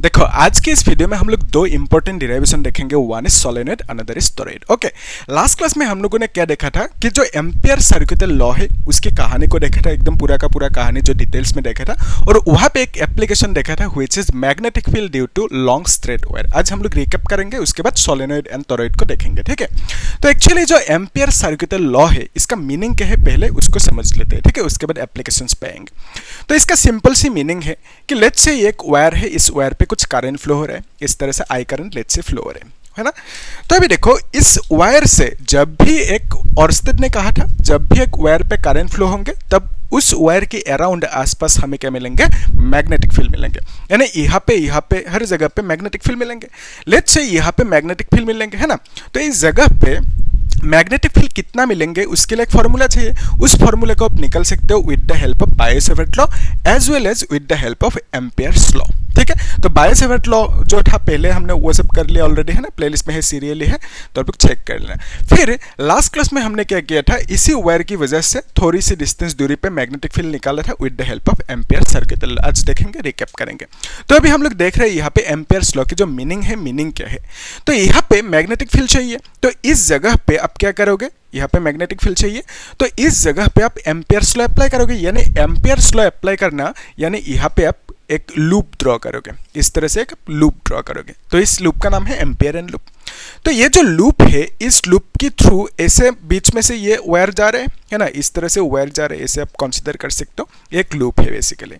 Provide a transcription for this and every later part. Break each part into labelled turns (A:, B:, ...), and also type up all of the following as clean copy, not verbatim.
A: देखो आज के इस वीडियो में हम लोग दो इंपॉर्टेंट डिराइवेशन देखेंगे। One is solenoid, another is toroid. Okay, last class में हम लोगों ने क्या देखा था कि जो एम्पियर सर्कुलर लॉ है उसकी कहानी को देखा था, एकदम पूरा का पूरा कहानी जो डिटेल्स में देखा था, और वहां पे एक एप्लीकेशन देखा था which is magnetic field due to long straight wire. आज हम लोग रिकैप करेंगे, उसके बाद सोलेनॉइड एंड टॉरॉइड को देखेंगे। ठीक है, तो एक्चुअली जो एम्पियर सर्कुलर लॉ है इसका मीनिंग क्या है पहले उसको समझ लेते हैं। ठीक है, उसके बाद एप्लीकेशंस पे आएंगे। तो इसका सिंपल सी मीनिंग है कि लेट्स से एक वायर है, इस वायर पे कुछ करंट फ्लो हो रहा है, इस तरह से I current let's say flow हो रहा है ना। तो अभी देखो इस वायर से जब भी एक ओर्स्टेड ने कहा था जब भी एक वायर पे करंट फ्लो होंगे तब उस वायर के अराउंड आसपास हमें क्या मिलेंगे, मैग्नेटिक फील्ड मिलेंगे। यानी यहाँ पे हर जगह पे मैग्नेटिक फील्ड मिलेंगे। लेट्स से यहाँ पे मैग्नेटिक फील्ड मिलेंगे, है ना। तो इस जगह पे मैग्नेटिक फील्ड कितना मिलेंगे उसके लिए एक फॉर्मूला चाहिए। उस फॉर्मूले को आप निकल सकते हो with the help of Biot Savart law as well as with the help of Ampere's law. ठीक है, तो बायो-सेवर्ट लॉ जो था पहले हमने वो सब कर लिया ऑलरेडी, है ना, प्लेलिस्ट में है, सीरियली है, तो आप लोग चेक कर लेना। फिर लास्ट क्लास में हमने क्या किया था, इसी वायर की वजह से थोड़ी सी डिस्टेंस दूरी पे मैग्नेटिक फील्ड निकाला था with the help of ampere circular. आज देखेंगे, रिकैप करेंगे। तो अभी हम लोग देख रहे हैं यहाँ पे एम्पियर्स लॉ की जो मीनिंग है, मीनिंग क्या है। तो यहाँ पे मैग्नेटिक फील्ड चाहिए, तो इस जगह पे आप क्या करोगे, यहाँ पे मैग्नेटिक फील्ड चाहिए तो इस जगह पे आप एम्पियर्स लॉ अप्लाई करोगे। यानी एम्पियर्स लॉ अप्लाई करना यानी यहाँ पे आप एक लूप ड्रॉ करोगे, इस तरह से एक लूप ड्रॉ करोगे। तो इस लूप का नाम है एम्पियरियन लूप। तो ये जो लूप है, इस लूप के थ्रू ऐसे बीच में से ये वायर जा रहे हैं, है ना, इस तरह से वायर जा रहे हैं, ऐसे आप कंसीडर कर सकते हो, एक लूप है बेसिकली।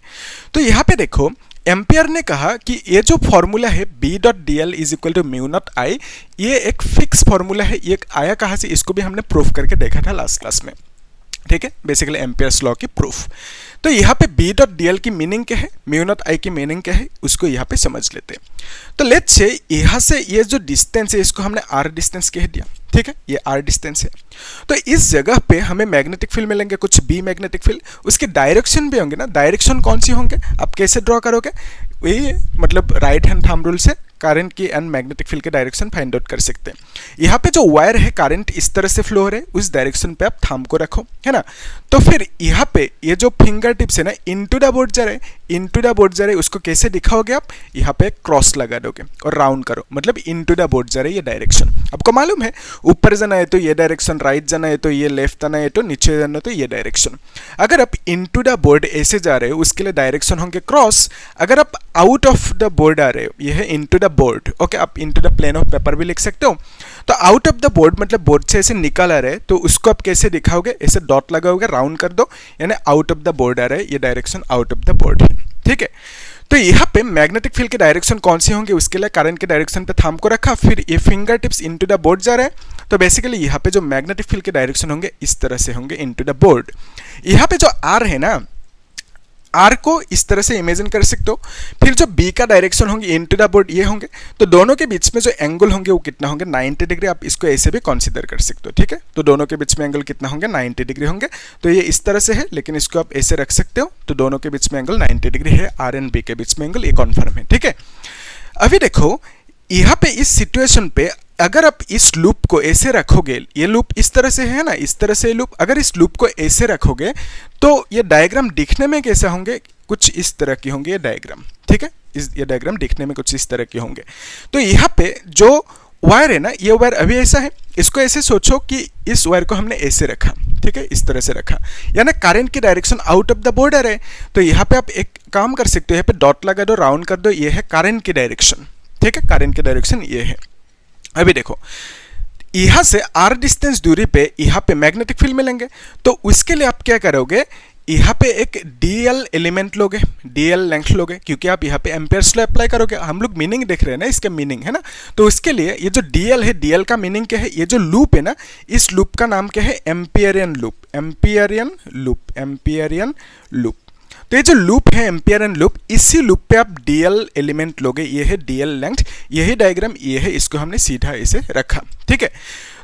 A: तो यहाँ पे देखो एम्पियर ने कहा कि ये जो फॉर्मूला है B.dl is equal to mu naught I, ये एक फिक्स फॉर्मूला है। ये आया कहाँ से, इसको भी हमने प्रूफ करके देखा था लास्ट क्लास में। ठीक है, बेसिकली एम्पियर्स लॉ की प्रूफ। तो यहाँ पे B.dl की मीनिंग क्या है, म्यू नॉट आई की मीनिंग क्या है, उसको यहाँ पे समझ लेते हैं। तो लेट्स से यहाँ से ये जो डिस्टेंस है इसको हमने r डिस्टेंस कह दिया। ठीक है, ये r डिस्टेंस है। तो इस जगह पे हमें मैग्नेटिक फील्ड मिलेंगे, कुछ B मैग्नेटिक फील्ड, उसके डायरेक्शन भी होंगे ना। डायरेक्शन कौन सी होंगे, आप कैसे ड्रॉ करोगे, वही मतलब राइट हैंड थंब रूल से करंट की एंड मैग्नेटिक फील्ड के डायरेक्शन फाइंड आउट कर सकते हैं। यहाँ पे जो वायर है करंट इस तरह से फ्लो हो रहे हैं, उस डायरेक्शन पे आप थंब को रखो, है ना। तो फिर यहाँ पे ये जो फिंगर टिप्स है ना, इनटू द बोर्ड जा रहे हैं, इनटू द बोर्ड जा रहे हैं, उसको कैसे दिखाओगे आप, यहाँ पे क्रॉस लगा दोगे और राउंड करो, मतलब इनटू द बोर्ड जा रहे हैं ये डायरेक्शन। आपको मालूम है ऊपर जाना है तो ये डायरेक्शन, राइट जाना है तो ये, लेफ्ट जाना है तो नीचे जाना है तो ये डायरेक्शन। अगर आप इनटू द बोर्ड ऐसे जा रहे हो उसके लिए डायरेक्शन होंगे क्रॉस। अगर आप आउट ऑफ द बोर्ड आ रहे हो, ये है इनटू द बोर्ड। ओके, आप into the plane of paper भी लिख सकते हो। तो आउट ऑफ द बोर्ड मतलब बोर्ड से ऐसे निकल आ रहे हैं, तो उसको आप कैसे दिखाओगे, ऐसे डॉट लगाओगे, राउंड कर दो, यानी आउट ऑफ द बोर्ड आ रहा है, ये direction out of the board है। ठीक है, तो यहाँ पे मैग्नेटिक फील्ड के डायरेक्शन कौन से होंगे, उसके लिए करंट के डायरेक्शन पे थंब को रखा, फिर ये finger tips into the board जा रहे हैं। तो बेसिकली यहाँ पे जो मैग्नेटिक फील्ड के डायरेक्शन होंगे इस तरह से होंगे इनटू द बोर्ड। यहाँ पे जो आर है ना, आर को इस तरह से इमेजिन कर सकते हो। फिर जो बी का डायरेक्शन होंगे इनटू द बोर्ड ये होंगे, तो दोनों के बीच में जो एंगल होंगे वो कितना होंगे, 90 डिग्री। आप इसको ऐसे भी कंसीडर कर सकते हो। ठीक है, तो दोनों के बीच में एंगल कितना होंगे, 90 डिग्री होंगे। तो ये इस तरह से है, लेकिन इसको आप ऐसे रख सकते हो, तो दोनों के बीच में एंगल 90 डिग्री है। आर एंड बी के बीच में एंगल ये कॉन्फर्म है। ठीक है, अभी देखो यहाँ पे इस सिचुएशन पे अगर आप इस लूप को ऐसे रखोगे, ये लूप इस तरह से है ना, इस तरह से लूप, अगर इस लूप को ऐसे रखोगे तो ये डायग्राम दिखने में कैसे होंगे, कुछ इस तरह की होंगे ये डायग्राम। ठीक है, ये डायग्राम दिखने में कुछ इस तरह के होंगे। तो यहाँ पे जो वायर है ना, ये वायर अभी ऐसा है, इसको ऐसे सोचो कि इस वायर को हमने ऐसे रखा। ठीक है, इस तरह से रखा, यानी करंट की direction out of the border है। तो यहाँ पे आप एक काम कर सकते हो, यहाँ पे डॉट लगा दो, राउंड कर दो, ये है करंट की डायरेक्शन। ठीक है, करंट की डायरेक्शन ये है। अभी देखो यहाँ से r डिस्टेंस दूरी पे यहाँ पे मैग्नेटिक फील्ड मिलेंगे, तो उसके लिए आप क्या करोगे, यहाँ पे एक dl एलिमेंट लोगे, dl लेंथ लोगे, क्योंकि आप यहाँ पे एम्पियर्स लॉ अप्लाई करोगे। हम लोग मीनिंग देख रहे हैं ना, इसका मीनिंग है ना। तो उसके लिए ये जो dl है, dl का मीनिंग क्या है, ये जो लूप है ना, इस लूप का नाम क्या है, एम्पियरियन लूप, एम्पियरियन लूप, एम्पियरियन लूप। तो ये जो लूप है एम्पियरियन लूप, इसी लूप पे आप dl एलिमेंट लोगे, ये है dl लेंथ, यही डायग्राम ये है, इसको हमने सीधा इसे रखा। ठीक है,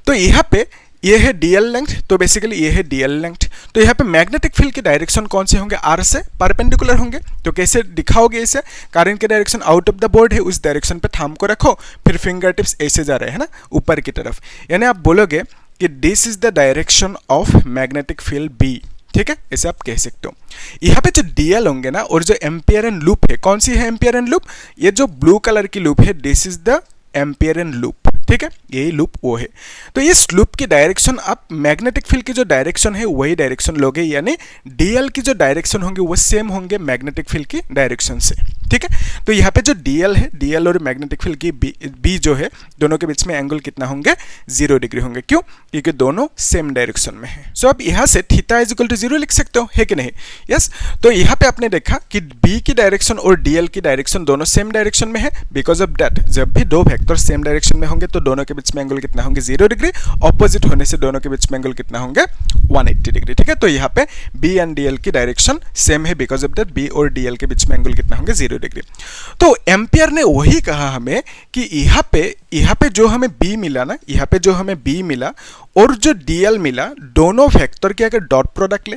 A: तो यहाँ पे ये है dl लेंथ, तो बेसिकली ये है dl लेंथ। तो यहाँ पे मैग्नेटिक फील्ड के डायरेक्शन कौन से होंगे, r से परपेंडिकुलर होंगे। तो कैसे दिखाओगे इसे, करंट के direction out of the board है, उस डायरेक्शन पे थंब को रखो, फिर फिंगर टिप्स ऐसे जा रहे हैं ना ऊपर की तरफ, यानी आप बोलोगे कि this is the direction of magnetic field B। ठीक है, ऐसे आप कह सकते हो। यहाँ पे जो डीएल होंगे ना और जो एम्पियर एंड लूप है, कौन सी है एम्पियर एंड लूप, ये जो ब्लू कलर की लूप है this is the ampere and loop, ठीक है, यही लूप वो है। तो इस लूप की डायरेक्शन आप मैग्नेटिक फील्ड की जो डायरेक्शन है वही डायरेक्शन लोगे, यानी डीएल की जो डायरेक्शन होंगे वो सेम होंगे मैग्नेटिक फील्ड की डायरेक्शन से, ठीक है। तो यहाँ पे जो डीएल है, डीएल और मैग्नेटिक फील्ड की बी जो है, दोनों के बीच में एंगल कितना होंगे, 0 डिग्री होंगे। क्यों, क्योंकि दोनों सेम डायरेक्शन में है। सो आप यहाँ से थीटा इज इक्वल टू 0 लिख सकते हो, है कि नहीं, यस। तो यहाँ पे आपने देखा कि बी की डायरेक्शन और डीएल की डायरेक्शन दोनों सेम डायरेक्शन में है। बिकॉज ऑफ दैट जब भी दो वेक्टर सेम डायरेक्शन में होंगे तो दोनों के बीच में एंगल कितना होंगे, 0 डिग्री। ऑपोजिट होने से दोनों के बीच में एंगल कितना होंगे, 180 डिग्री, ठीक है। तो यहाँ पे बी एंड डीएल की डायरेक्शन सेम है, बिकॉज ऑफ दैट बी और डीएल के बीच में एंगल कितना होंगे, 0 डिग्री। तो एम्पियर ने वही कहा हमें कि यहाँ पे जो हमें बी मिला ना, यहाँ पे जो हमें बी मिला और जो डीएल मिला, दोनों वेक्टर के अगर डॉट प्रोडक्ट ले,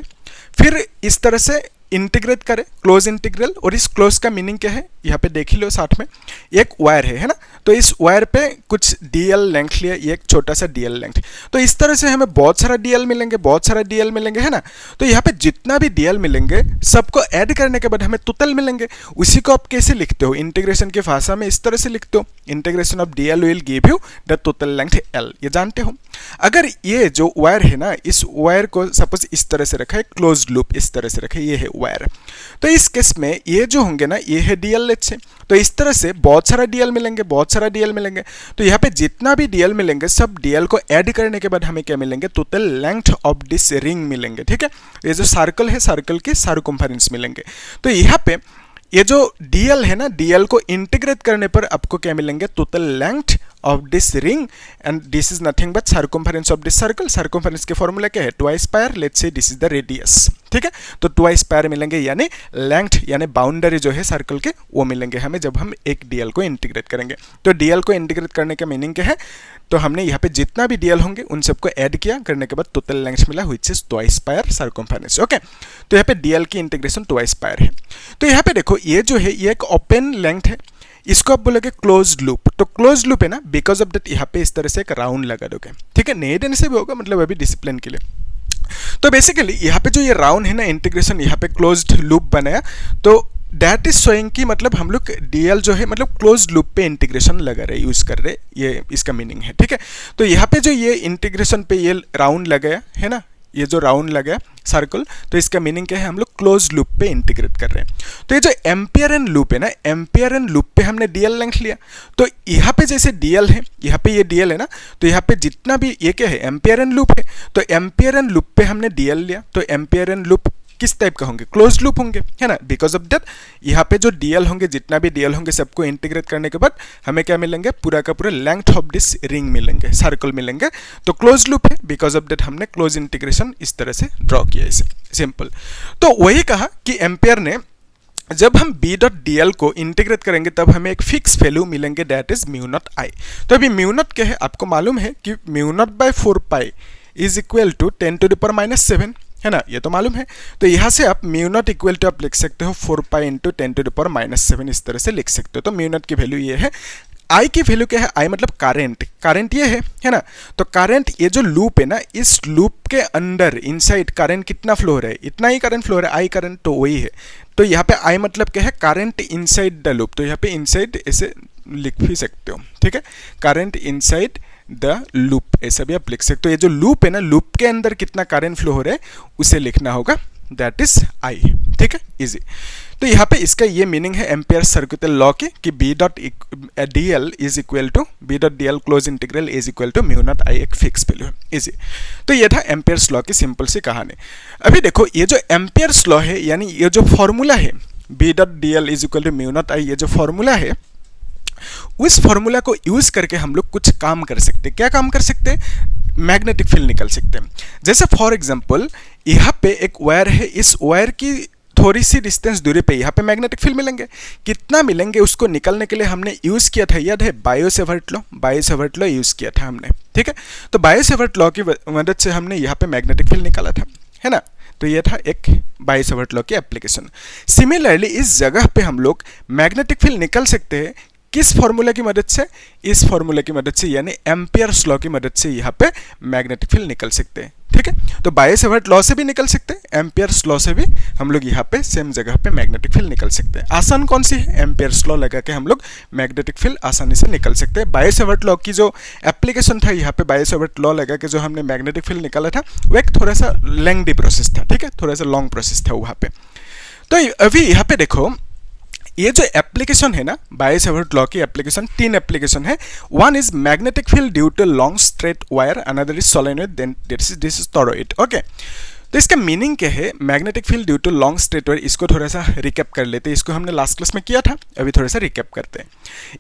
A: फिर इस तरह से इंटीग्रेट करें, क्लोज इंटीग्रल। और इस क्लोज का मीनिंग क्या है, यहाँ पे देख ही लो साथ में, एक वायर है ना, तो इस वायर पे कुछ डीएल लेंथ लिया, ये एक छोटा सा डीएल लेंथ। तो इस तरह से हमें बहुत सारा डीएल मिलेंगे, बहुत सारा डीएल मिलेंगे, है ना। तो यहाँ पे जितना भी डीएल मिलेंगे सबको ऐड करने के बाद हमें टोटल मिलेंगे। उसी को आप कैसे लिखते हो, इंटीग्रेशन की भाषा में इस तरह से लिखते हो, integration of DL will give you the total length L, ये जानते हो। अगर ये जो वायर है ना, इस वायर को सपोज इस तरह से रखा है, क्लोज लूप इस तरह से रखा है, ये है वायर। तो इस केस में ये जो होंगे ना, ये है डीएल लेट्स से। तो इस तरह से बहुत सारा डीएल मिलेंगे, बहुत सारा डीएल मिलेंगे। तो यहाँ पे जितना भी डीएल मिलेंगे सब डीएल को ऐड करने के बाद हमें क्या मिलेंगे, total length of this ring मिलेंगे, ठीक है। ये जो सर्कल है, सर्कल की सर्कमफेरेंस मिलेंगे। तो यहाँ पे ये जो डीएल है ना, डीएल को इंटीग्रेट करने पर आपको क्या मिलेंगे, total length of this ring, and this is nothing but circumference of this circle. Circumference के फॉर्मूला क्या है, twice pi r, let's say this is the radius, ठीक है। तो ट्वाइस पायर मिलेंगे, यानी लेंथ यानी बाउंड्री जो है सर्कल के वो मिलेंगे हमें जब हम एक डीएल को इंटीग्रेट करेंगे। तो डीएल को इंटीग्रेट करने का मीनिंग क्या है, तो हमने यहाँ पे जितना भी डीएल होंगे उन सबको ऐड किया, करने के बाद टोटल लेंथ मिला which is twice pi r circumference, okay. तो यहाँ पे डीएल की इंटीग्रेशन ट्वाइस पायर है। तो यहाँ पे देखो ये जो है ये एक ओपन लेंथ है, इसको आप बोलोगे क्लोज लूप। तो क्लोज लूप है ना, बिकॉज ऑफ दैट यहाँ पे इस तरह से एक राउंड लगा दोगे, ठीक है। नहीं देने से भी होगा, मतलब अभी डिसिप्लिन के लिए। तो बेसिकली यहाँ पे जो ये राउंड है ना, इंटीग्रेशन यहाँ पे क्लोज्ड लूप बनाया, तो दैट इज शोइंग कि मतलब हम लोग डीएल जो है मतलब क्लोज लूप पे इंटीग्रेशन लगा रहे, यूज कर रहे, ये इसका मीनिंग है, ठीक है। तो यहाँ पे जो ये इंटीग्रेशन पे ये राउंड लगाया है ना, ये जो राउंड लगा सर्कल, तो इसका मीनिंग क्या है, हम लोग क्लोज लूप पे इंटीग्रेट कर रहे हैं। तो ये जो एम्पियर एंड लूप है ना, एम्पियर एंड लूप पे हमने डीएल लेंथ लिया। तो यहाँ पे जैसे डीएल है, यहाँ पे ये डीएल है ना, तो यहाँ पे जितना भी ये क्या है, एम्पियर एंड लूप है। तो एम्पियर एंड लूप पे हमने डीएल लिया, तो एम्पियर एंड लूप किस टाइप का होंगे, क्लोज लूप होंगे, है ना। बिकॉज ऑफ दैट यहाँ पे जो डीएल होंगे, जितना भी डीएल होंगे सबको इंटीग्रेट करने के बाद हमें क्या मिलेंगे, पूरा का पूरा लेंथ ऑफ दिस रिंग मिलेंगे, सर्कल मिलेंगे। तो क्लोज लूप है, बिकॉज ऑफ दैट हमने क्लोज इंटीग्रेशन इस तरह से ड्रॉ किया, इसे सिंपल। तो वही कहा कि एम्पियर ने जब हम बी डॉट डी एल को इंटीग्रेट करेंगे तब हमें एक फिक्स वैल्यू मिलेंगे, that is mu naught I. तो अभी म्यू नॉट क्या है, आपको मालूम है कि mu naught by 4 pi is equal to 10⁻⁷ है ना, ये तो मालूम है। तो यहाँ से आप म्यू नॉट इक्वल टू आप लिख सकते हो 4 पाई इंटू 10⁻⁷, इस तरह से लिख सकते हो। तो म्यू नॉट की वैल्यू ये है। आई की वैल्यू क्या है, आई मतलब करंट, करंट ये है ना। तो करंट ये जो लूप है ना, इस लूप के अंदर इनसाइड करंट कितना फ्लो हो रहा है, इतना ही करंट फ्लो हो रहा है, आई करंट तो वही है। तो यहाँ पे आई मतलब क्या है, करंट इनसाइड द लूप। तो यहाँ पे इनसाइड ऐसे लिख भी सकते हो, ठीक है, करंट इनसाइड द लूप, ऐसा भी आप लिख सकते हो। ये जो लूप है ना, लूप के अंदर कितना करंट फ्लो हो रहा है उसे लिखना होगा, दैट इज आई, ठीक है, इजी। तो यहाँ पे इसका ये मीनिंग है एम्पियर सर्कुलर लॉ की कि B dot D L is equal to B dot D L close integral is equal to mu naught I, एक फिक्स वैल्यू है, इजी। तो ये था एम्पियर्स लॉ की सिंपल सी कहानी। अभी देखो ये जो एम्पियर्स लॉ है, यानी ये जो फॉर्मूला है B dot D L is equal to mu naught I, ये जो फॉर्मूला है, उस फॉर्मूला को यूज करके हम लोग कुछ काम कर सकते हैं। क्या काम कर सकते हैं, मैग्नेटिक फील्ड निकल सकते हैं। जैसे फॉर एग्जांपल यहाँ पे एक वायर है, इस वायर की थोड़ी सी डिस्टेंस दूरी पे यहाँ पे मैग्नेटिक फील्ड मिलेंगे। कितना मिलेंगे उसको निकलने के लिए हमने यूज किया था, याद है, Biot-Savart law, Biot-Savart law use किया था हमने, ठीक है। तो बायो-सेवर्ट लॉ की मदद से हमने यहाँ पे मैग्नेटिक फील्ड निकाला था, है ना। तो ये था एक बायो-सेवर्ट लॉ की एप्लीकेशन। सिमिलरली इस जगह पे हम लोग मैग्नेटिक फील्ड निकल सकते हैं, किस फॉर्मूला की मदद से, इस फॉर्मूला की मदद से, यानी एम्पियर्स लॉ की मदद से यहाँ पे मैग्नेटिक फील्ड निकल सकते हैं। ठीक है। तो बायो सेवर्ट लॉ से भी निकल सकते हैं, एम्पियर्स लॉ से भी हम लोग यहाँ पे सेम जगह पे मैग्नेटिक फील्ड निकल सकते हैं। आसान कौन सी है, एम्पियर्स लॉ लगा के हम लोग मैग्नेटिक फील्ड आसानी से निकल सकते हैं। बायो सेवर्ट लॉ की जो एप्लीकेशन था यहाँ पे, बायो सेवर्ट लॉ लगा के जो हमने मैग्नेटिक फील्ड निकाला था वो एक थोड़ा सा लेंथी प्रोसेस था, ठीक है, थोड़ा सा लॉन्ग प्रोसेस था वहाँ पे। तो अभी यहाँ पे देखो ये जो एप्लीकेशन है ना, बायो सेवर्ट लॉ की एप्लीकेशन, 3 एप्लीकेशन है। One is magnetic field due to long straight wire, another is solenoid, then this is toroid. Okay, तो इसका मीनिंग क्या है, magnetic field due to long straight wire, इसको थोड़ा सा रिकैप कर लेते हैं। इसको हमने लास्ट क्लास में किया था, अभी थोड़ा सा रिकैप करते हैं।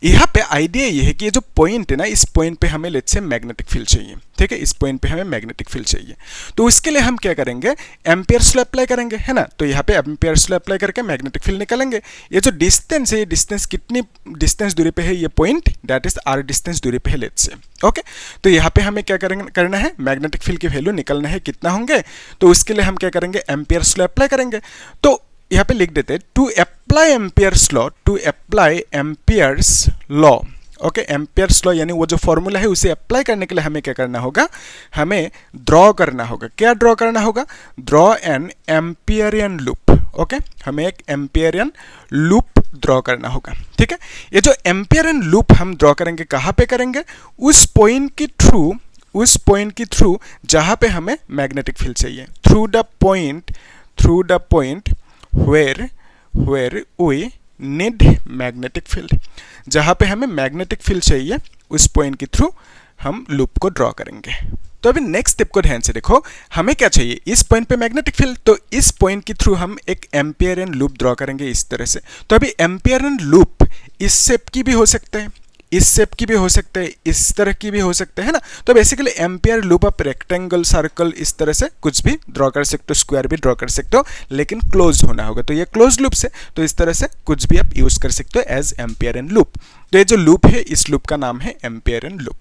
A: यहाँ पे आइडिया ये है कि ये जो पॉइंट है ना, इस पॉइंट पे हमें लेट्स से मैग्नेटिक फील्ड चाहिए, ठीक है, इस पॉइंट पे हमें मैग्नेटिक फील्ड चाहिए। तो उसके लिए हम क्या करेंगे, एम्पियर्स लॉ अप्लाई करेंगे, है ना। तो यहाँ पे एम्पियर्स लॉ अप्लाई करके मैग्नेटिक फील्ड निकालेंगे। ये जो डिस्टेंस है, ये डिस्टेंस कितनी डिस्टेंस दूरी पे है ये point, that is r distance दूरी पे है लेट्स से। ओके, तो यहाँ पे हमें क्या करना है, मैग्नेटिक फील्ड की वैल्यू निकालना है, कितना होंगे। तो उसके लिए हम क्या करेंगे, एम्पियर्स लॉ अप्लाई करेंगे। तो यहाँ पे लिख देते हैं to apply Ampere's law, to apply Ampere's law. Okay, Ampere's law यानी वो जो फॉर्मूला है उसे अप्लाई करने के लिए हमें क्या करना होगा, हमें ड्रॉ करना होगा। क्या ड्रॉ करना होगा, ड्रॉ एन एम्पियरियन लूप। ओके, हमें एक एम्पियरियन लूप ड्रॉ करना होगा, ठीक है। ये जो एम्पियरियन लूप हम ड्रॉ करेंगे, कहाँ पे करेंगे, उस पॉइंट के थ्रू, उस पॉइंट की थ्रू जहाँ पे हमें मैग्नेटिक फील्ड चाहिए, through the point where we need magnetic field, जहाँ पे हमें मैग्नेटिक फील्ड चाहिए उस पॉइंट के थ्रू हम लूप को ड्रॉ करेंगे। तो अभी नेक्स्ट स्टेप को ध्यान से देखो, हमें क्या चाहिए, इस पॉइंट पे मैग्नेटिक फील्ड, तो इस पॉइंट के थ्रू हम एक एम्पियरियन लूप ड्रॉ करेंगे इस तरह से। तो अभी एम्पियरियन लूप इस शेप की भी हो सकता है, इस शेप की भी हो सकता है, इस तरह की भी हो सकता है ना। तो बेसिकली एम्पियर लूप आप रेक्टेंगल, सर्कल, इस तरह से कुछ भी ड्रॉ कर सकते हो, स्क्वायर भी ड्रॉ कर सकते हो, लेकिन क्लोज होना होगा। तो ये क्लोज लूप से, तो इस तरह से कुछ भी आप यूज कर सकते हो एज एम्पियरियन लूप। तो ये जो लूप है, इस लूप का नाम है एम्पियरियन लूप।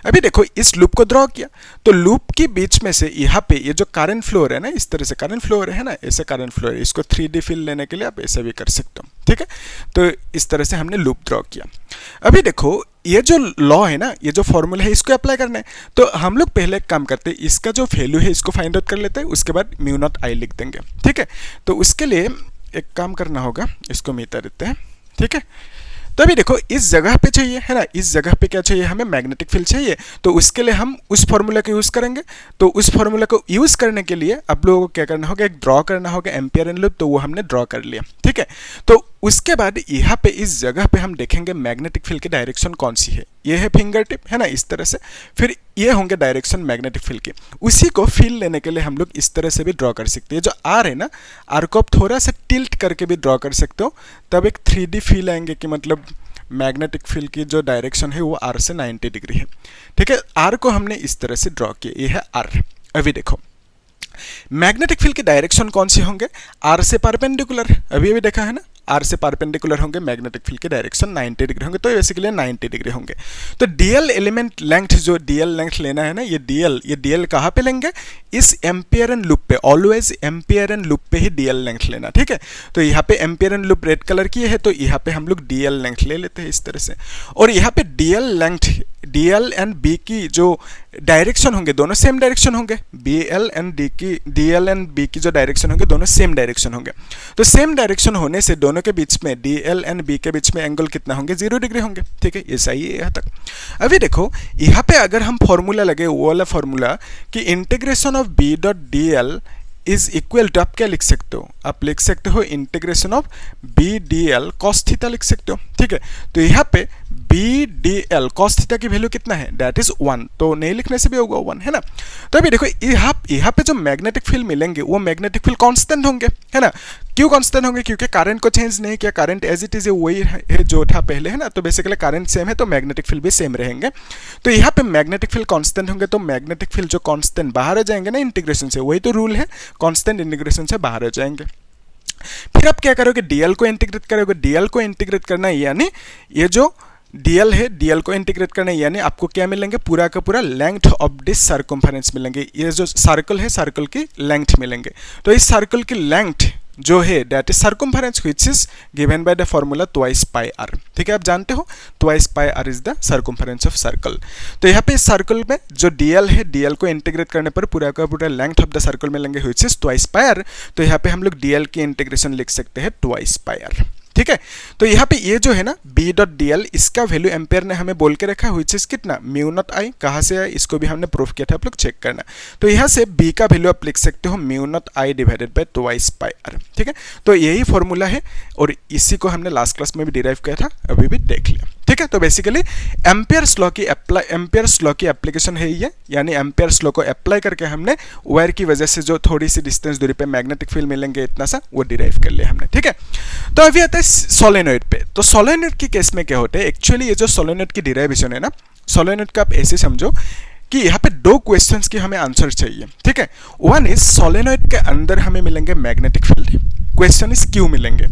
A: अभी देखो इस लूप को ड्रॉ किया, तो लूप के बीच में से यहाँ पे ये जो करंट फ्लो है ना, इस तरह से करंट फ्लो है ना, ऐसे करंट फ्लो है। इसको 3D फील लेने के लिए आप ऐसे भी कर सकते हो, ठीक है। तो इस तरह से हमने लूप ड्रॉ किया। अभी देखो ये जो लॉ है ना, ये जो फॉर्मूला है, इसको अप्लाई करना है। तो हम लोग पहले एक काम करते हैं, इसका जो वैल्यू है इसको फाइंड आउट कर लेते हैं, उसके बाद म्यू नॉट आई लिख देंगे, ठीक है। तो उसके लिए एक काम करना होगा, इसको मिटा देते हैं, ठीक है। तो अभी देखो इस जगह पे चाहिए, है ना, इस जगह पे क्या चाहिए, हमें मैग्नेटिक फील्ड चाहिए। तो उसके लिए हम उस फॉर्मूला को यूज करेंगे। तो उस फॉर्मूला को यूज करने के लिए आप लोगों को क्या करना होगा, एक ड्रॉ करना होगा एम्पियरियन लूप। तो वो हमने ड्रॉ कर लिया, ठीक है। तो उसके बाद यहाँ पे इस जगह पे हम देखेंगे मैग्नेटिक फील्ड की डायरेक्शन कौन सी है। ये है फिंगर टिप, है ना, इस तरह से। फिर ये होंगे डायरेक्शन मैग्नेटिक फील्ड की। उसी को फील लेने के लिए हम लोग इस तरह से भी ड्रॉ कर सकते हैं। जो आर है ना, आर को आप थोड़ा सा टिल्ट करके भी ड्रॉ कर सकते हो, तब एक 3D फील आएंगे कि मतलब मैग्नेटिक फील्ड की जो डायरेक्शन है वो आर से 90 डिग्री है, ठीक है। आर को हमने इस तरह से ड्रॉ किया, ये है आर। अभी देखो मैग्नेटिक फील्ड की डायरेक्शन कौन सी होंगे, आर से परपेंडिकुलर, अभी देखा है ना, आर से परपेंडिकुलर होंगे, मैग्नेटिक फील्ड की डायरेक्शन 90 डिग्री होंगे। तो बेसिकली 90 डिग्री होंगे। तो डीएल एलिमेंट लेंथ, जो डीएल लेंथ लेना है ना, ये डीएल कहाँ पे लेंगे, इस एम्पियरियन लूप पे। ऑलवेज एम्पियरियन लूप पे ही डीएल लेंथ लेना, ठीक है। तो यहाँ पे एम्पियरियन लूप रेड कलर की है, तो यहाँ पे हम लोग डीएल लेंथ ले लेते हैं इस तरह से। और यहाँ पे DL length, DL and B की जो डायरेक्शन होंगे दोनों सेम डायरेक्शन होंगे। डीएल एंड बी की जो डायरेक्शन होंगे दोनों सेम डायरेक्शन होंगे। तो सेम डायरेक्शन होने से दोनों के बीच में, डीएल एंड बी के बीच में एंगल कितना होंगे, 0 डिग्री होंगे, ठीक है। ये सही है यहाँ तक। अभी देखो यहाँ पे अगर हम फॉर्मूला लगे, वो वाला फॉर्मूला कि integration of B dot D L is equal to, आप क्या लिख सकते हो, आप लिख सकते हो integration of B D L cos theta लिख सकते हो, ठीक है। तो यहाँ पे B D L cos theta की वैल्यू कितना है, दैट इज 1। तो नहीं लिखने से भी होगा 1, है ना। तो अभी देखो यहाँ पे जो मैग्नेटिक फील्ड मिलेंगे वो मैग्नेटिक फील्ड कांस्टेंट होंगे, है ना। क्यों कांस्टेंट होंगे, क्योंकि करंट को चेंज नहीं किया, करंट एज इट इज वही है जो था पहले, है ना। तो बेसिकली करंट सेम है तो मैग्नेटिक फील्ड भी सेम रहेंगे। तो यहाँ पे मैग्नेटिक फील्ड कांस्टेंट होंगे, तो मैग्नेटिक फील्ड जो कांस्टेंट बाहर आ जाएंगे ना इंटीग्रेशन से, वही तो रूल है, कांस्टेंट इंटीग्रेशन से बाहर आ जाएंगे। फिर आप क्या करोगे, डीएल को इंटीग्रेट करोगे। डीएल को इंटीग्रेट करना यानी ये जो डीएल है, डीएल को इंटीग्रेट करना यानी आपको क्या मिलेंगे, पूरा का पूरा लेंथ ऑफ दिस सर्कम्फरेंस मिलेंगे। ये जो सर्कल है, सर्कल की लेंथ मिलेंगे। तो इस सर्कल की लेंथ जो है that is circumference which is given by the formula twice pi R. ठीक है, आप जानते हो twice pi R is the circumference of circle. तो यहाँ पे इस सर्कल में जो डीएल है, डीएल को इंटीग्रेट करने पर पूरा का पूरा लेंथ ऑफ द सर्कल में लेंगे which is twice pi R. तो यहाँ पे हम लोग डीएल की इंटीग्रेशन लिख सकते हैं ट्वाइस पाई आर। ठीक है, तो यहाँ पे ये जो है ना बी डॉट डी एल, इसका वैल्यू एम्पेयर ने हमें बोल के रखा हुई चीज कितना म्यू नॉट आई, कहाँ से है इसको भी हमने प्रूफ किया था, आप लोग चेक करना। तो यहाँ से बी का वैल्यू आप लिख सकते हो mu naught I divided by twice pi R. ठीक है, तो यही फॉर्मूला है और इसी को हमने लास्ट क्लास में भी डिराइव किया था, अभी भी देख लिया। ठीक है, तो बेसिकली एम्पेयर्स लॉ की एप्लीकेशन है ये, यानी एम्पेयर्स लॉ को अप्लाई करके हमने वायर की वजह से जो थोड़ी सी डिस्टेंस दूरी पे मैग्नेटिक फील्ड मिलेंगे इतना सा, वो डिराइव कर लिया हमने। ठीक है, तो अभी आता है सोलेनॉइड पे। तो सोलेनॉइड की केस में क्या होता है, एक्चुअली ये जो सोलेनॉइड की डिराइवेशन है ना, सोलेनॉइड का आप ऐसे समझो कि यहाँ पे दो क्वेश्चंस की हमें आंसर चाहिए। ठीक है, वन इज सोलेनॉइड के अंदर हमें मिलेंगे मैग्नेटिक फील्ड, क्वेश्चन इज क्यों मिलेंगे।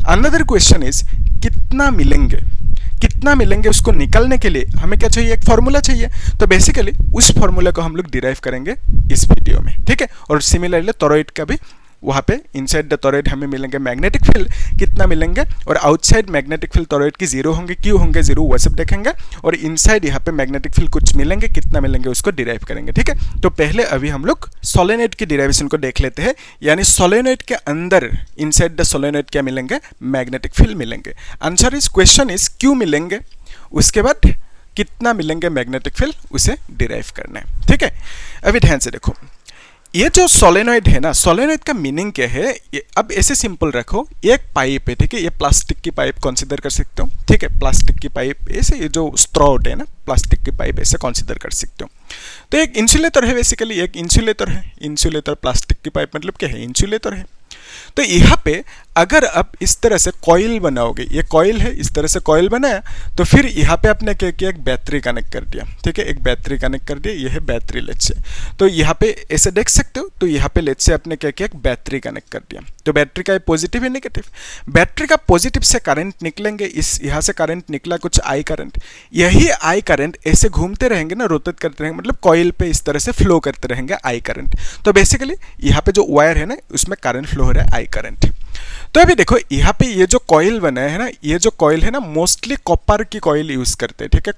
A: अनदर क्वेश्चन इज कितना मिलेंगे उसको निकालने के लिए हमें क्या चाहिए, एक फॉर्मूला चाहिए। तो बेसिकली उस फॉर्मूला को हम लोग डिराइव करेंगे इस वीडियो में। ठीक है, और सिमिलरली टॉरॉइड का भी, वहाँ पे इनसाइड द टॉरॉइड हमें मिलेंगे मैग्नेटिक फील्ड कितना मिलेंगे, और आउटसाइड मैग्नेटिक फील्ड टॉरॉइड की जीरो होंगे, क्यों होंगे जीरो, वो सब देखेंगे। और इनसाइड यहाँ पे मैग्नेटिक फील्ड कुछ मिलेंगे, कितना मिलेंगे उसको डिराइव करेंगे। ठीक है, तो पहले अभी हम लोग सोलेनॉइड की डिराइवेशन को देख लेते हैं, यानी सोलेनॉइड के अंदर इनसाइड द सोलेनॉइड क्या मिलेंगे, मैग्नेटिक फील्ड मिलेंगे। आंसर इज, क्वेश्चन इज क्यों मिलेंगे, उसके बाद कितना मिलेंगे मैग्नेटिक फील्ड, उसे डिराइव करना है। ठीक है, अभी ध्यान से देखो, ये जो सोलेनॉइड है ना, सोलेनॉइड का मीनिंग क्या है, अब ऐसे सिंपल रखो, एक पाइप है। ठीक है, ये प्लास्टिक की पाइप कंसीडर कर सकते हो। ठीक है, प्लास्टिक की पाइप ऐसे, ये जो स्ट्रॉ होते हैं ना, प्लास्टिक की पाइप ऐसे कंसीडर कर सकते हो। तो एक इंसुलेटर है, बेसिकली एक इंसुलेटर है। इंसुलेटर, प्लास्टिक की पाइप मतलब क्या है, इंसुलेटर है। तो यहाँ पे अगर आप इस तरह से कॉइल बनाओगे, ये कॉइल है, इस तरह से कॉइल बनाया, तो फिर यहाँ पे आपने क्या किया, एक बैटरी कनेक्ट कर दिया। ठीक है, एक बैटरी कनेक्ट कर दिया, ये है बैटरी लेट से। तो यहाँ पे ऐसे देख सकते हो, तो यहाँ पे लेट से आपने क्या किया, एक बैटरी कनेक्ट कर दिया। तो बैटरी का पॉजिटिव है नेगेटिव, बैटरी का पॉजिटिव से करंट निकलेंगे, इस यहाँ से करंट निकला कुछ आई करंट, यही आई करंट ऐसे घूमते रहेंगे ना, रोटेट करते रहेंगे, मतलब कॉइल पे इस तरह से फ्लो करते रहेंगे आई करंट। तो बेसिकली यहाँ पे जो वायर है ना, उसमें करंट फ्लो हो रहा है आई करंट। तो अभी देखो यहाँ पे ये जो कॉइल बना है ना, ये जो कॉइल है ना, मोस्टली कॉपर की कॉइल यूज करते हैं। ठीक है,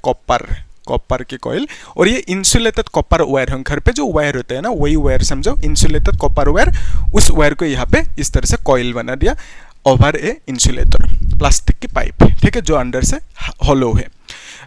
A: कॉपर की कॉइल, और ये इंसुलेटेड कॉपर वायर है, घर पे जो वायर होते हैं ना, वही वायर समझो, इंसुलेटेड कॉपर वायर, उस वायर को यहाँ पे इस तरह से कॉइल बना दिया ओवर ए इंसुलेटर, प्लास्टिक की पाइप। ठीक है, जो अंदर से हॉलो है।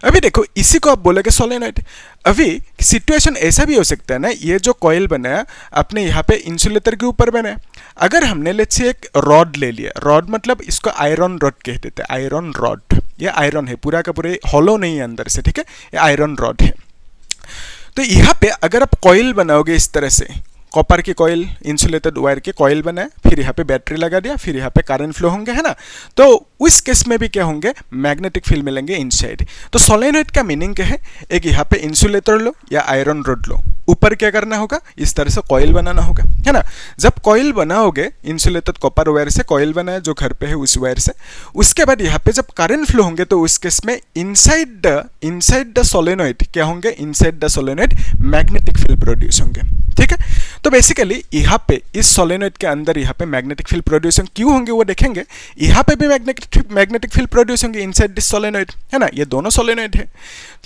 A: अभी देखो, इसी को आप बोलोगे सोलेनॉइड। अभी सिचुएशन ऐसा भी हो सकता है ना, ये जो कॉइल बनाया आपने यहाँ पे इंसुलेटर के ऊपर बनाया, अगर हमने लेट्स से एक रॉड ले लिया, रॉड मतलब इसको आयरन रॉड कह देते हैं, आयरन रॉड, ये आयरन है, पूरा का पूरा हॉलो नहीं है अंदर से। ठीक है, ये आयरन रॉड है। तो यहाँ पे अगर आप कॉइल बनाओगे इस तरह से, कॉपर की कॉइल, इंसुलेटेड वायर के कॉइल बनाए, फिर यहाँ पे बैटरी लगा दिया, फिर यहाँ पे करंट फ्लो होंगे, है ना। तो उस केस में भी क्या होंगे, मैग्नेटिक फील्ड मिलेंगे इनसाइड। तो सोलेनॉइड का मीनिंग क्या है, एक यहाँ पे इंसुलेटर लो या आयरन रॉड लो, ऊपर क्या करना होगा, इस तरह से कॉइल बनाना होगा, है ना। जब कॉइल बनाओगे, इंसुलेटेड कॉपर वायर से कॉइल बनाया जो घर पे है उस वायर से, उसके बाद यहाँ पे जब करंट फ्लो होंगे, तो उस केस में इनसाइड द सोलेनॉइड क्या होंगे, inside the solenoid magnetic field produce होंगे। ठीक है, तो बेसिकली यहाँ पे इस सोलेनॉइड के अंदर यहाँ पे मैग्नेटिक फील्ड प्रोड्यूस क्यों होंगे वो देखेंगे। यहाँ पे भी मैग्नेटिक फील्ड प्रोड्यूस होंगे इनसाइड दिस सोलेनॉइड, है ना, ये दोनों सोलेनॉइड है।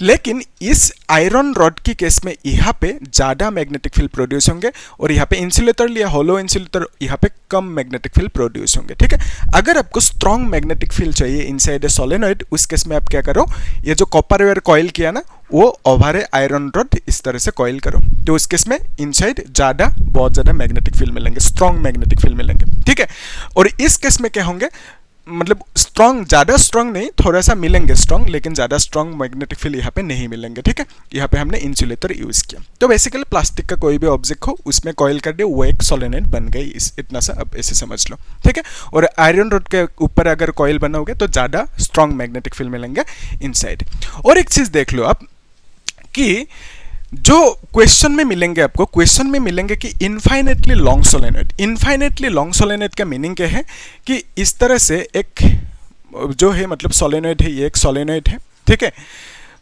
A: लेकिन इस आयरन रॉड की केस में यहाँ पे ज़्यादा मैग्नेटिक फील्ड प्रोड्यूस होंगे, और यहाँ पे इंसुलेटर लिया, हॉलो इंसुलेटर, यहाँ पे कम मैग्नेटिक फील्ड प्रोड्यूस होंगे। ठीक है, अगर आपको स्ट्रॉन्ग मैग्नेटिक फील्ड चाहिए इनसाइड ए सोलेनॉइड, उस केस में आप क्या करो, ये जो कॉपर वायर कॉइल किया ना, वो ओवर ए आयरन रॉड इस तरह से कॉइल करो, तो उस केस में इनसाइड बहुत ज़्यादा मैग्नेटिक फील्ड मिलेंगे, स्ट्रॉन्ग मैग्नेटिक फील्ड मिलेंगे। ठीक है, और इस केस में क्या होंगे, मतलब स्ट्रॉन्ग, ज़्यादा स्ट्रॉन्ग नहीं, थोड़ा सा मिलेंगे स्ट्रॉन्ग, लेकिन ज़्यादा स्ट्रॉन्ग मैग्नेटिक फील्ड यहाँ पे नहीं मिलेंगे। ठीक है, यहाँ पे हमने इंसुलेटर यूज़ किया। तो बेसिकली प्लास्टिक का कोई भी ऑब्जेक्ट हो, उसमें कॉइल कर दे, वो एक सोलेनॉइड बन गई, इतना सा अब ऐसे समझ लो। ठीक है, और आयरन रॉड के ऊपर अगर कॉइल बनाओगे तो ज़्यादा स्ट्रॉन्ग मैग्नेटिक फील्ड मिलेंगे इनसाइड। और एक चीज़ देख लो आप कि जो क्वेश्चन में मिलेंगे आपको, क्वेश्चन में मिलेंगे कि infinitely long solenoid. Infinitely long solenoid का मीनिंग क्या है कि इस तरह से एक जो है, मतलब सोलेनॉइड है, ये एक सोलेनॉइड है। ठीक है,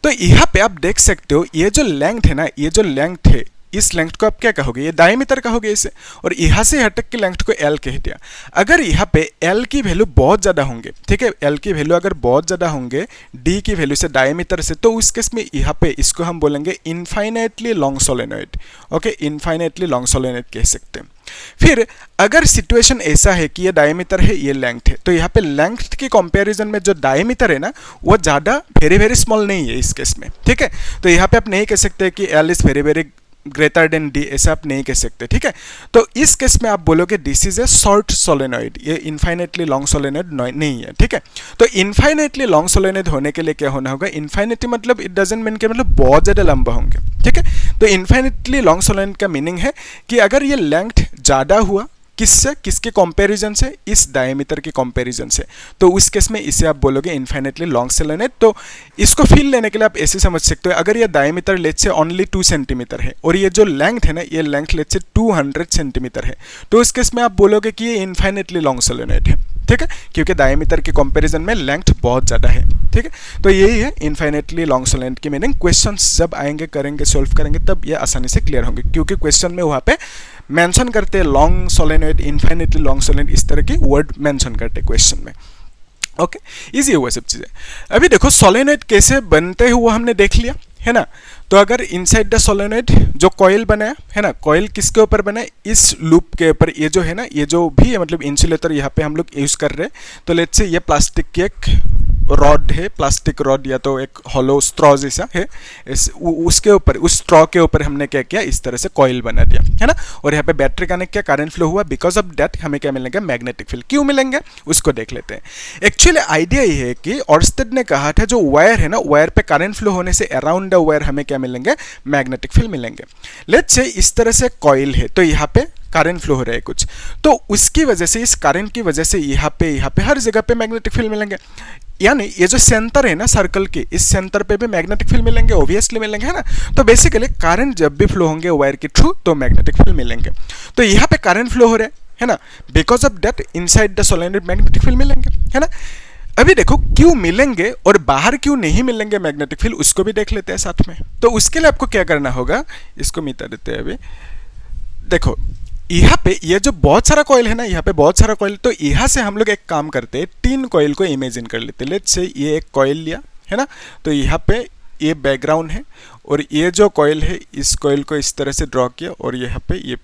A: तो यहाँ पे आप देख सकते हो, ये जो लेंथ है ना, ये जो लेंथ है, इस लेंथ को आप क्या कहोगे, ये डायमीटर कहोगे इसे, और यहाँ से यहाँ तक की लेंथ को एल कह दिया। अगर यहाँ पे एल की वैल्यू बहुत ज़्यादा होंगे, ठीक है, एल की वैल्यू अगर बहुत ज़्यादा होंगे डी की वैल्यू से, डायमीटर से, तो उस केस में यहाँ पे इसको हम बोलेंगे infinitely long solenoid. Okay, infinitely long solenoid कह सकते हैं। फिर अगर सिचुएशन ऐसा है कि ये डायमीटर है, ये लेंथ है, तो यहाँ पे लेंथ के कंपैरिजन में जो डायमीटर है ना वो ज़्यादा वेरी वेरी स्मॉल नहीं है इस केस में, ठीक है। तो यहाँ पे आप नहीं कह सकते कि L is very very greater than D, ऐसा आप नहीं कह सकते, ठीक है। तो इस केस में आप बोलोगे this is A short solenoid, ये इनफाइनाइटली लॉन्ग सोलेनॉइड नहीं है, ठीक है। तो इनफाइनाइटली लॉन्ग सोलेनॉइड होने के लिए क्या होना होगा, इनफाइनाइटली मतलब इट डजंट मीन कि मतलब बहुत ज़्यादा लंबा होंगे, ठीक है। तो इनफाइनाइटली लॉन्ग सोलेनॉइड का मीनिंग है कि अगर ये लेंथ ज़्यादा हुआ किससे, किसके कंपैरिजन से, इस डायमीटर के कंपैरिजन से, तो उस केस में इसे आप बोलोगे इनफाइनाइटली लॉन्ग सोलेनॉइड। तो इसको फील लेने के लिए आप ऐसे समझ सकते हो, अगर ये डायमीटर लेट से ओनली 2 सेंटीमीटर है और ये जो लेंथ है ना, ये लेंथ लेट से 200 सेंटीमीटर है, तो इस केस में आप बोलोगे कि ये इनफाइनाइटली लॉन्ग सोलेनॉइड है, ठीक है, क्योंकि डायमीटर के कंपैरिजन में लेंथ बहुत ज़्यादा है, ठीक है। तो यही है इनफाइनाइटली लॉन्ग सोलेनॉइड की मीनिंग। क्वेश्चंस जब आएंगे, करेंगे, सॉल्व करेंगे, तब ये आसानी से क्लियर होंगे, क्योंकि क्वेश्चन में वहाँ पे मेंशन करते हैं long solenoid, infinitely long solenoid, इस तरह की वर्ड मेंशन करते हैं क्वेश्चन में। ओके, इजी हुआ सब चीज़ें। अभी देखो सोलेनॉइड कैसे बनते हुए हमने देख लिया है ना। तो अगर इनसाइड द सोलेनॉइड जो कॉइल बनाया है ना, कॉइल किसके ऊपर बना है, इस लूप के ऊपर, ये जो है ना, ये जो भी है मतलब इंसुलेटर यहाँ पे हम लोग यूज कर रहे हैं। तो लेट्स से ये प्लास्टिक की एक रॉड है, प्लास्टिक रॉड या तो एक हॉलो स्ट्रॉ जैसा है, उसके ऊपर, उस स्ट्रॉ के ऊपर हमने क्या किया, इस तरह से कॉइल बना दिया है ना। और यहाँ पे बैटरी कनेक्ट किया, करंट फ्लो हुआ, बिकॉज ऑफ दैट हमें क्या मिलेंगे, मैग्नेटिक फील्ड। क्यों मिलेंगे उसको देख लेते हैं। एक्चुअली आइडिया ये है कि ऑर्स्टेड ने कहा था जो वायर है ना, वायर पे करंट फ्लो होने से अराउंड द वायर हमें क्या मिलेंगे, मैग्नेटिक फील्ड मिलेंगे। लेट्स से इस तरह से कॉइल है, तो यहाँ पे करंट फ्लो हो रहा है कुछ, तो उसकी वजह से, इस करंट की वजह से यहाँ पे हर जगह पे मैग्नेटिक फील्ड मिलेंगे। यानी ये जो सेंटर है ना सर्कल के, इस सेंटर पे भी मैग्नेटिक फील्ड मिलेंगे, ऑब्वियसली मिलेंगे, है ना। तो बेसिकली करंट जब भी फ्लो होंगे वायर के थ्रू, तो मैग्नेटिक फील्ड मिलेंगे। तो यहाँ पे करंट फ्लो हो रहा है ना, because of that inside the solenoid magnetic field मिलेंगे, है ना। अभी देखो क्यों मिलेंगे और बाहर क्यों नहीं मिलेंगे मैग्नेटिक फील्ड, उसको भी देख लेते हैं साथ में। तो उसके लिए आपको क्या करना होगा, इसको मिटा देते हैं। अभी देखो यहाँ पे ये जो बहुत सारा कॉइल है ना, यहाँ पे बहुत सारा कॉइल, तो यहाँ से हम लोग एक काम करते हैं, 3 कॉइल को इमेजिन कर लेते हैं। लेट्स से ये एक कॉइल लिया है ना, तो यहाँ पे ये बैकग्राउंड है और ये जो कॉइल है, इस कॉइल को इस तरह से ड्रॉ किया और यहाँ पे ये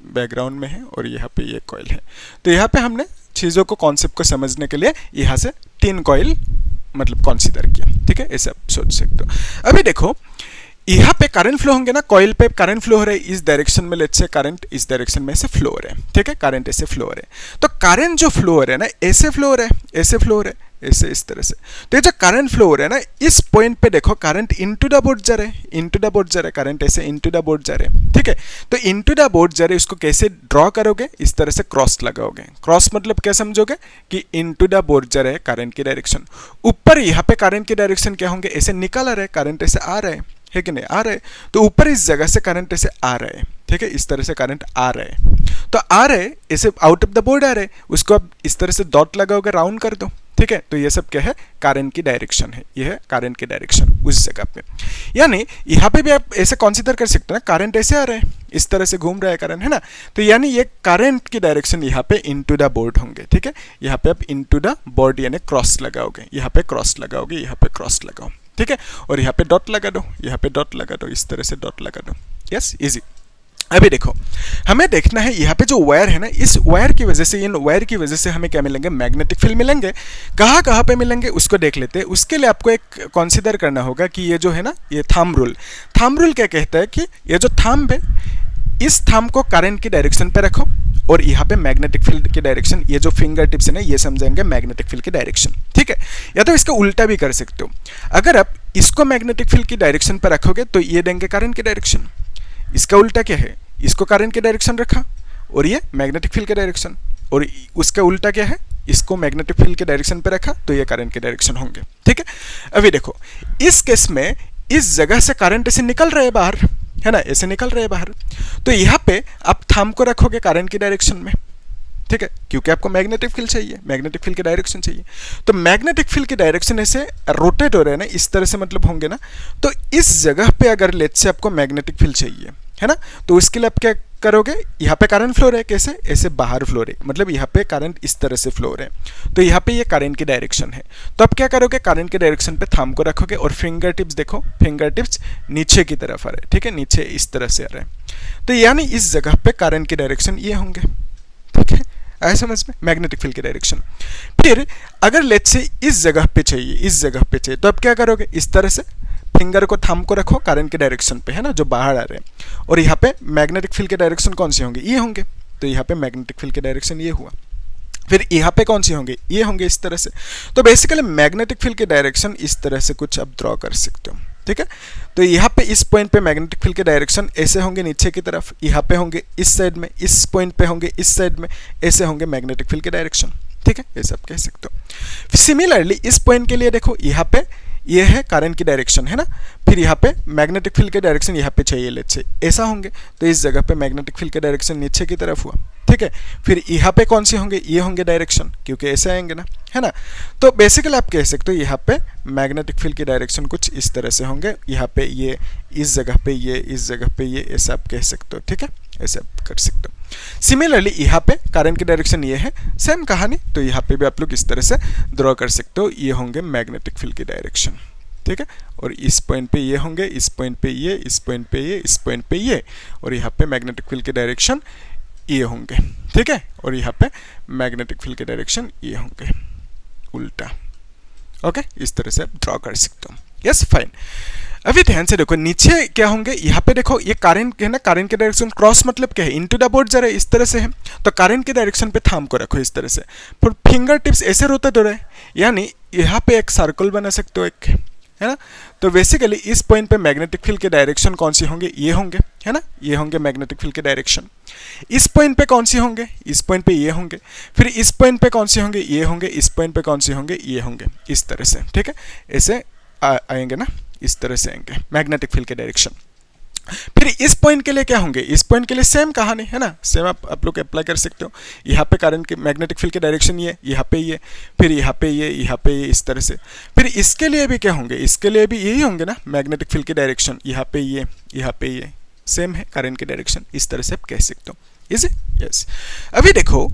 A: बैकग्राउंड में है और यहाँ पे ये कॉइल है। तो यहाँ पे हमने चीज़ों को, कॉन्सेप्ट को समझने के लिए यहाँ से 3 कॉइल मतलब कंसीडर किया, ठीक है, ऐसे आप सोच सकते हो। अभी देखो यहाँ पे करंट फ्लो होंगे ना, कॉइल पे करंट फ्लो हो रहा है इस डायरेक्शन में, लेट्स से करंट इस डायरेक्शन में ऐसे फ्लो हो रहा है, ठीक है, करंट ऐसे फ्लो हो रहा है। तो करंट जो फ्लो हो रहा है ना, ऐसे फ्लो हो रहा है, ऐसे फ्लो हो रहा है, ऐसे इस तरह से। तो ये जो करंट फ्लो हो रहा है ना, इस पॉइंट पे देखो करंट इनटू द बोर्ड जा रहा है, इनटू द बोर्ड जा रहा है, करंट ऐसे इनटू द बोर्ड जा रहा है, ठीक है। तो इनटू द बोर्ड जा रहे, उसको कैसे ड्रॉ करोगे, इस तरह से क्रॉस लगाओगे। क्रॉस मतलब क्या समझोगे कि इनटू द बोर्ड जा रहा है करंट की डायरेक्शन, ऊपर यहाँ पे करंट की डायरेक्शन क्या होंगे, ऐसे निकल आ रहा है, करंट ऐसे आ रहा है कि नहीं आ रहा है। तो ऊपर इस जगह से करंट ऐसे आ रहा है, ठीक है, इस तरह से करंट आ रहा है। तो आ रहा है ऐसे आउट ऑफ द बोर्ड आ रहा है, उसको आप इस तरह से डॉट लगाओगे, राउंड कर दो, ठीक है। तो ये सब क्या है, करंट की डायरेक्शन है, ये है करंट की डायरेक्शन उस जगह पे। यानी यहाँ पे भी आप ऐसे कंसीडर कर सकते हैं ना, करंट ऐसे आ रहा है, इस तरह से घूम रहा है करंट, है ना। तो यानी ये करंट की डायरेक्शन यहाँ पे इनटू द बोर्ड होंगे, ठीक है। यहाँ पे आप इनटू द बोर्ड यानी क्रॉस लगाओगे, यहाँ पे क्रॉस लगाओगे, यहाँ पे क्रॉस लगाओ, ठीक है। और यहाँ पे डॉट लगा दो, यहाँ पे डॉट लगा दो, इस तरह से डॉट लगा दो, यस, इजी। अभी देखो हमें देखना है यहाँ पे जो वायर है ना, इस वायर की वजह से, इन वायर की वजह से हमें क्या मिलेंगे, मैग्नेटिक फील्ड मिलेंगे। कहाँ कहाँ पे मिलेंगे उसको देख लेते हैं। उसके लिए आपको एक कंसीडर करना होगा कि ये जो है ना, ये थंब रूल। थंब रूल क्या कहता है कि ये जो थंब है, इस थंब को करंट की डायरेक्शन पे रखो और यहाँ पे मैग्नेटिक फील्ड की डायरेक्शन, ये जो फिंगर टिप्स है ना, ये समझेंगे मैग्नेटिक फील्ड की डायरेक्शन, ठीक है। या तो इसका उल्टा भी कर सकते हो, अगर आप इसको मैग्नेटिक फील्ड की डायरेक्शन पर रखोगे तो ये देंगे करंट की डायरेक्शन। इसका उल्टा क्या है, इसको करंट की डायरेक्शन रखा और ये मैग्नेटिक फील्ड की डायरेक्शन, और उसका उल्टा क्या है, इसको मैग्नेटिक फील्ड के डायरेक्शन पे रखा तो ये करंट के डायरेक्शन होंगे, ठीक है। अभी देखो इस केस में इस जगह से करंट ऐसे निकल रहे हैं बाहर, है ना, ऐसे निकल रहे हैं बाहर। तो यहाँ पे आप थंब को रखोगे करंट की डायरेक्शन में, ठीक है, क्योंकि आपको मैग्नेटिक फील्ड चाहिए, मैग्नेटिक फील्ड की डायरेक्शन चाहिए। तो मैग्नेटिक फील्ड की डायरेक्शन ऐसे रोटेट हो रहे हैं ना, इस तरह से मतलब होंगे ना। तो इस जगह पे अगर लेट्स से आपको मैग्नेटिक फील्ड चाहिए, है ना। तो उसके लिए आप क्या करोगे, यहाँ पे करंट फ्लो रहा है, कैसे, ऐसे बाहर फ्लो रहे, मतलब यहाँ पे करंट इस तरह से फ्लो रहे, तो यहाँ पे ये करंट की डायरेक्शन है। तो आप क्या करोगे, करंट की डायरेक्शन पे थंब को रखोगे और फिंगर टिप्स देखो, फिंगर टिप्स नीचे की तरफ आ रहे हैं, ठीक है, नीचे इस तरह से आ रहे हैं। तो यानी इस जगह पे करंट की डायरेक्शन ये होंगे, ठीक है, आया समझ में, मैग्नेटिक फील्ड की डायरेक्शन। फिर अगर लेट्स से इस जगह पे चाहिए, इस जगह पे चाहिए, तो आप क्या करोगे, इस तरह से फिंगर को थंब को रखो करंट के डायरेक्शन पे, है ना, जो बाहर आ रहे हैं, और यहाँ पे मैग्नेटिक फील्ड के डायरेक्शन कौन से होंगे, ये होंगे। तो यहाँ पे मैग्नेटिक फील्ड के डायरेक्शन ये हुआ। फिर यहाँ पे कौन सी होंगे, ये होंगे इस तरह से। तो बेसिकली मैग्नेटिक फील्ड के डायरेक्शन इस तरह से कुछ आप ड्रॉ कर सकते हो, ठीक है। तो यहाँ पे इस पॉइंट पे मैग्नेटिक फील्ड के डायरेक्शन ऐसे होंगे नीचे की तरफ, यहाँ पे होंगे इस साइड में, इस पॉइंट पे होंगे इस साइड में, ऐसे होंगे मैग्नेटिक फील्ड के डायरेक्शन, ठीक है, ऐसे आप कह सकते हो। सिमिलरली इस पॉइंट के लिए देखो, यहाँ पे ये है करंट की डायरेक्शन, है ना, फिर यहाँ पे मैग्नेटिक फील्ड के डायरेक्शन यहाँ पे चाहिए, लेट्स से ऐसा होंगे, तो इस जगह पे मैग्नेटिक फील्ड के डायरेक्शन नीचे की तरफ हुआ, ठीक है। फिर यहाँ पे कौन से होंगे, ये होंगे डायरेक्शन, क्योंकि ऐसे आएंगे ना, है ना। तो बेसिकली आप कह सकते हो यहाँ पे मैग्नेटिक फील्ड की डायरेक्शन कुछ इस तरह से होंगे, यहाँ पे ये, इस जगह पे ये, इस जगह पे ये, ऐसा आप कह सकते हो, ठीक है, ऐसे आप कर सकते हो। सिमिलरली यहाँ पे करंट की डायरेक्शन ये है, सेम कहानी, तो यहाँ पे भी आप लोग इस तरह से ड्रॉ कर सकते हो, ये होंगे मैग्नेटिक फील्ड की डायरेक्शन, ठीक है। और इस पॉइंट पे ये होंगे, इस पॉइंट पे ये, इस पॉइंट पे ये, इस पॉइंट पे ये, और यहाँ पे मैग्नेटिक फील्ड के डायरेक्शन ये होंगे, ठीक है, और यहाँ पे मैग्नेटिक फील्ड के डायरेक्शन ये होंगे उल्टा, ओके, इस तरह से आप ड्रॉ कर सकते हो। Yes, fine. अभी ध्यान से देखो, नीचे क्या होंगे, यहाँ पे देखो ये करंट है ना, करंट के डायरेक्शन क्रॉस मतलब क्या है, इनटू द बोर्ड जा रहा है, इस तरह से है, तो करंट के डायरेक्शन पे थंब को रखो इस तरह से, फिर फिंगर टिप्स ऐसे रोटेट हो रहा है, यानी यहाँ पे एक सर्कल बना सकते हो एक, है ना। तो बेसिकली इस पॉइंट पे मैग्नेटिक फील्ड के डायरेक्शन कौन सी होंगे, ये होंगे, है ना, ये होंगे मैग्नेटिक फील्ड के डायरेक्शन। इस पॉइंट पे कौन सी होंगे, इस पॉइंट पे ये होंगे, फिर इस पॉइंट पे कौन सी होंगे, ये होंगे, इस पॉइंट पे कौन सी होंगे, ये होंगे, इस तरह से, ठीक है, ऐसे आएंगे ना, इस तरह से आएंगे मैग्नेटिक फील्ड के डायरेक्शन। फिर इस पॉइंट के लिए क्या होंगे, इस पॉइंट के लिए सेम कहानी, है ना, सेम आप लोग अप्लाई कर सकते हो। यहाँ पे करंट के मैग्नेटिक फील्ड के डायरेक्शन ये, यहाँ पे ये, फिर यहाँ पे ये, यहाँ पे ये, इस तरह से। फिर इसके लिए भी क्या होंगे, इसके लिए भी यही होंगे ना, मैग्नेटिक फील्ड के डायरेक्शन, यहाँ पे ये, यहाँ पे ये, सेम है करंट के डायरेक्शन, इस तरह से आप कह सकते हो, इज इट, यस। अभी देखो,